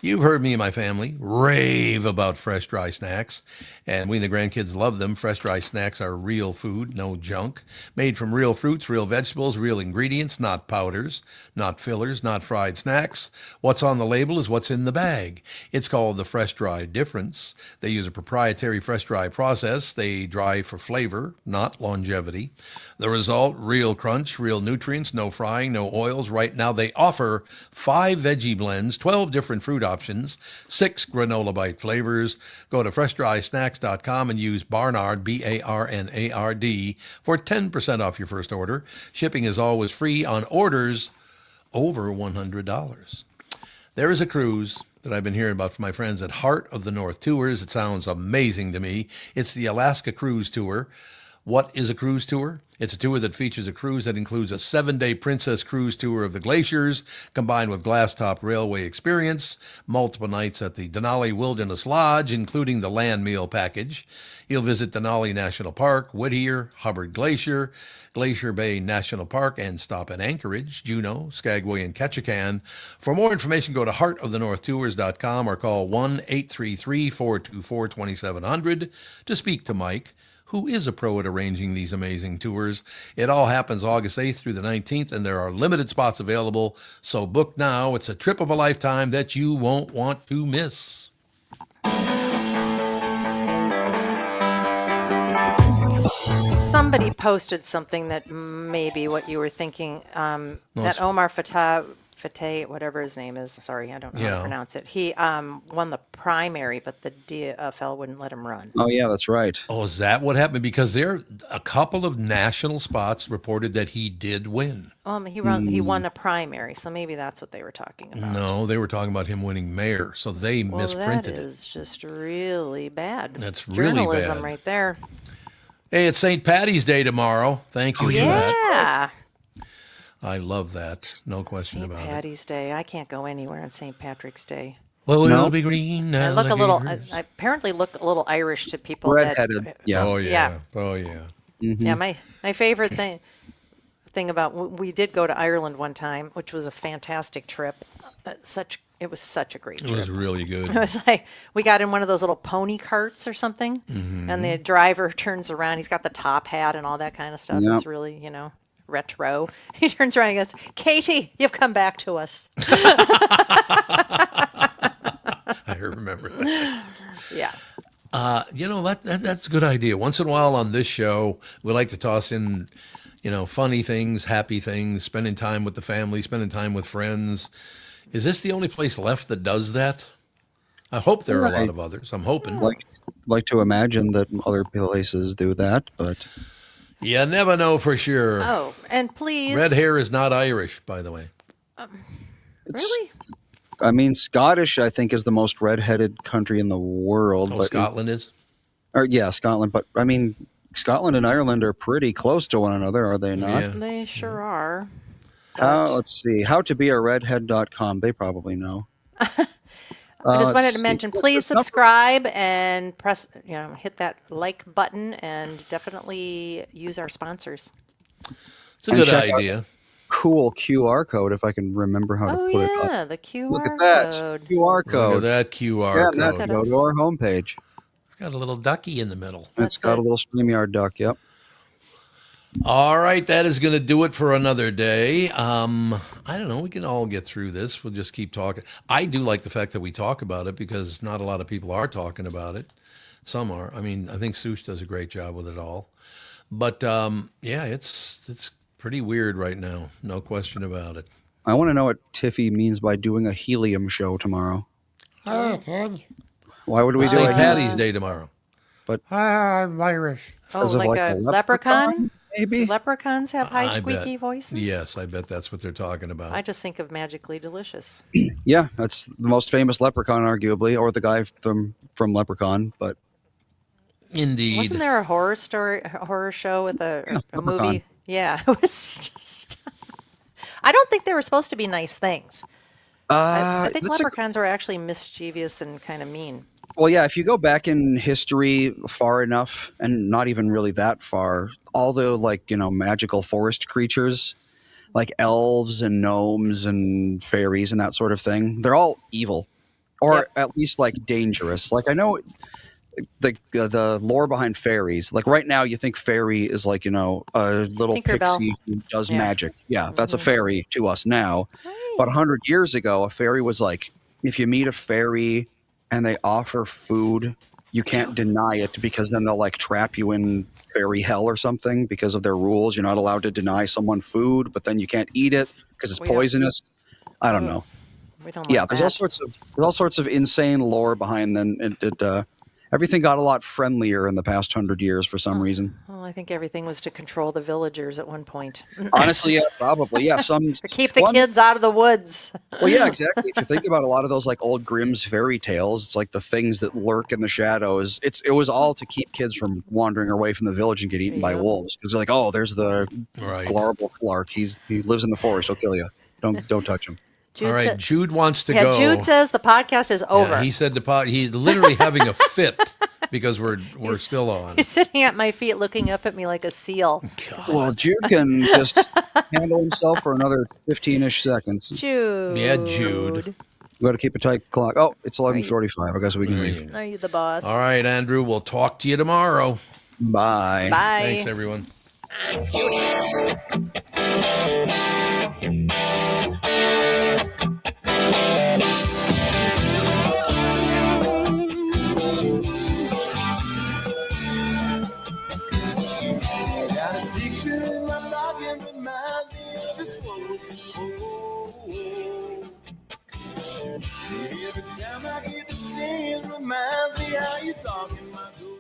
A: You've heard me and my family rave about fresh, dry snacks, and we and the grandkids love them. Fresh, dry snacks are real food, no junk, made from real fruits, real vegetables, real ingredients, not powders, not fillers, not fried snacks. What's on the label is what's in the bag. It's called the Fresh Dry Difference. They use a proprietary fresh dry process. They dry for flavor, not longevity. The result, real crunch, real nutrients, no frying, no oils. Right now they offer 5 veggie blends, 12 different fruit options, 6 granola bite flavors. Go to freshdrysnacks.com and use Barnard, Barnard, for 10% off your first order. Shipping is always free on orders over $100. There is a cruise that I've been hearing about from my friends at Heart of the North Tours. It sounds amazing to me. It's the Alaska Cruise Tour. What is a cruise tour? It's a tour that features a cruise that includes a 7-day Princess Cruise tour of the glaciers, combined with glass-top railway experience, multiple nights at the Denali Wilderness Lodge, including the land meal package. You'll visit Denali National Park, Whittier, Hubbard Glacier, Glacier Bay National Park, and stop in Anchorage, Juneau, Skagway, and Ketchikan. For more information, go to heartofthenorthtours.com or call 1-833-424-2700 to speak to Mike, who is a pro at arranging these amazing tours. It all happens August 8th through the 19th, and there are limited spots available, so book now. It's a trip of a lifetime that you won't want to miss.
B: Somebody posted something that may be what you were thinking, that Omar Fateh Fate, whatever his name is. Sorry, I don't know how
A: Yeah.
B: to pronounce it. He won the primary, but the DFL wouldn't let him run.
C: Oh yeah, that's right.
A: Oh, is that what happened? Because there, a couple of national spots reported that he did win.
B: He won a primary, so maybe that's what they were talking about.
A: No, they were talking about him winning mayor, so they
B: Well,
A: misprinted
B: that
A: it.
B: is just really bad.
A: That's really
B: journalism
A: bad.
B: right there.
A: Hey, it's St. Patty's Day tomorrow. Thank you for that.
B: Yeah.
A: I love that. No question
B: St.
A: about it.
B: Patty's Day. I can't go anywhere on St. Patrick's Day.
A: Well,
C: No.
A: we'll be green.
B: I look a little.
A: alligators.
B: I apparently look a little Irish to people.
C: Redheaded. Yeah.
A: Oh, yeah.
B: Yeah.
A: Oh, yeah.
B: Yeah. My favorite thing about we did go to Ireland one time, which was a fantastic trip. It was such a great
A: It
B: trip.
A: was really good.
B: It was like we got in one of those little pony carts or something, and the driver turns around. He's got the top hat and all that kind of stuff.
C: Yep.
B: It's really, retro. He turns around and goes, "Katie, you've come back to us."
A: I remember that.
B: Yeah.
A: That's a good idea. Once in a while on this show, we like to toss in, funny things, happy things, spending time with the family, spending time with friends. Is this the only place left that does that? I hope there are a lot of others. I'm hoping.
C: Like to imagine that other places do that, but
A: You never know for sure.
B: Oh, and please.
A: Red hair is not Irish, by the way.
B: Really?
C: I mean, Scottish, I think, is the most redheaded country in the world.
A: Oh,
C: but
A: Scotland is?
C: Scotland. But I mean, Scotland and Ireland are pretty close to one another, are they not?
A: Yeah.
B: They sure are.
C: Let's see. Howtobearedhead.com. They probably know.
B: I just wanted
C: let's
B: to
C: see.
B: mention,
C: What's
B: please
C: this number?
B: subscribe and press, hit that like button and definitely use our sponsors.
A: It's a
C: And
A: good
C: check out-
A: idea.
C: Cool QR code if I can remember how to
B: Oh,
C: put it
B: yeah,
C: up.
B: the QR
C: Look at that
B: code.
C: QR
A: Look at
C: code.
A: that QR
C: Yeah,
A: code.
C: that go to our homepage.
A: It's got a little ducky in the middle.
C: It's got a little StreamYard duck. Yep.
A: All right, that is going to do it for another day. I don't know. We can all get through this. We'll just keep talking. I do like the fact that we talk about it because not a lot of people are talking about it. Some are. I mean, I think Sush does a great job with it all. But yeah, it's pretty weird right now. No question about it.
C: I want to know what Tiffy means by doing a helium show tomorrow. Why would we do
A: St.
C: it?
A: Patty's Day tomorrow.
F: I'm Irish.
B: Oh,
C: Because of,
B: like,
C: like,
B: a
C: a
B: leprechaun?
C: Maybe.
B: Leprechauns have high
A: I
B: squeaky
A: bet.
B: voices?
A: Yes, I bet that's what they're talking about.
B: I just think of Magically Delicious.
C: Yeah, that's the most famous leprechaun, arguably, or the guy from Leprechaun. But
A: Indeed.
B: Wasn't there a horror show with a
C: Leprechaun.
B: movie? Yeah, it was just. I don't think they were supposed to be nice things. I think
C: that's
B: leprechauns are actually mischievous and kind of mean.
C: well, yeah. If you go back in history far enough, and not even really that far, all the magical forest creatures, like elves and gnomes and fairies and that sort of thing, they're all evil, or
B: Yep.
C: at least like dangerous. Like I know the lore behind fairies. Like right now, you think fairy is like a little
B: Tinkerbell.
C: pixie who does
B: Yeah.
C: magic. Yeah, that's a fairy to us now. But 100 years ago, a fairy was like, if you meet a fairy and they offer food, you can't deny it because then they'll like trap you in fairy hell or something because of their rules. You're not allowed to deny someone food, but then you can't eat it because it's
B: We don't-
C: poisonous. I don't know.
B: We don't
C: Yeah,
B: like
C: there's all sorts of insane lore behind them. Everything got a lot friendlier in the past 100 years for some reason.
B: Well, I think everything was to control the villagers at one point.
C: Honestly, yeah, probably. Yeah, some
B: Or keep the
C: one-
B: kids out of the woods.
C: Well, yeah, exactly. If you think about a lot of those like old Grimm's fairy tales, it's like the things that lurk in the shadows. It was all to keep kids from wandering away from the village and get eaten by
B: Yeah.
C: wolves because they're like, oh, there's the
A: Right.
C: Glorable Flark. He lives in the forest. He'll kill you. Don't touch him.
B: Jude
A: All right,
B: said-
A: Jude wants to
B: yeah,
A: go.
B: Jude says the podcast is over.
A: Yeah, he said he's literally having a fit because we're still on.
B: He's sitting at my feet looking up at me like a seal.
C: Well, Jude can just handle himself for another 15-ish seconds.
B: Jude.
A: Yeah, Jude.
C: We got to keep a tight clock. Oh, it's 11:45. I guess we can leave.
B: Are you the boss?
A: All right, Andrew, we'll talk to you tomorrow.
C: Bye.
B: Bye.
A: Thanks, everyone.
G: Gotta Addiction in my pocket reminds me of this was before. Every time I hear the singing reminds me how you talk in my door.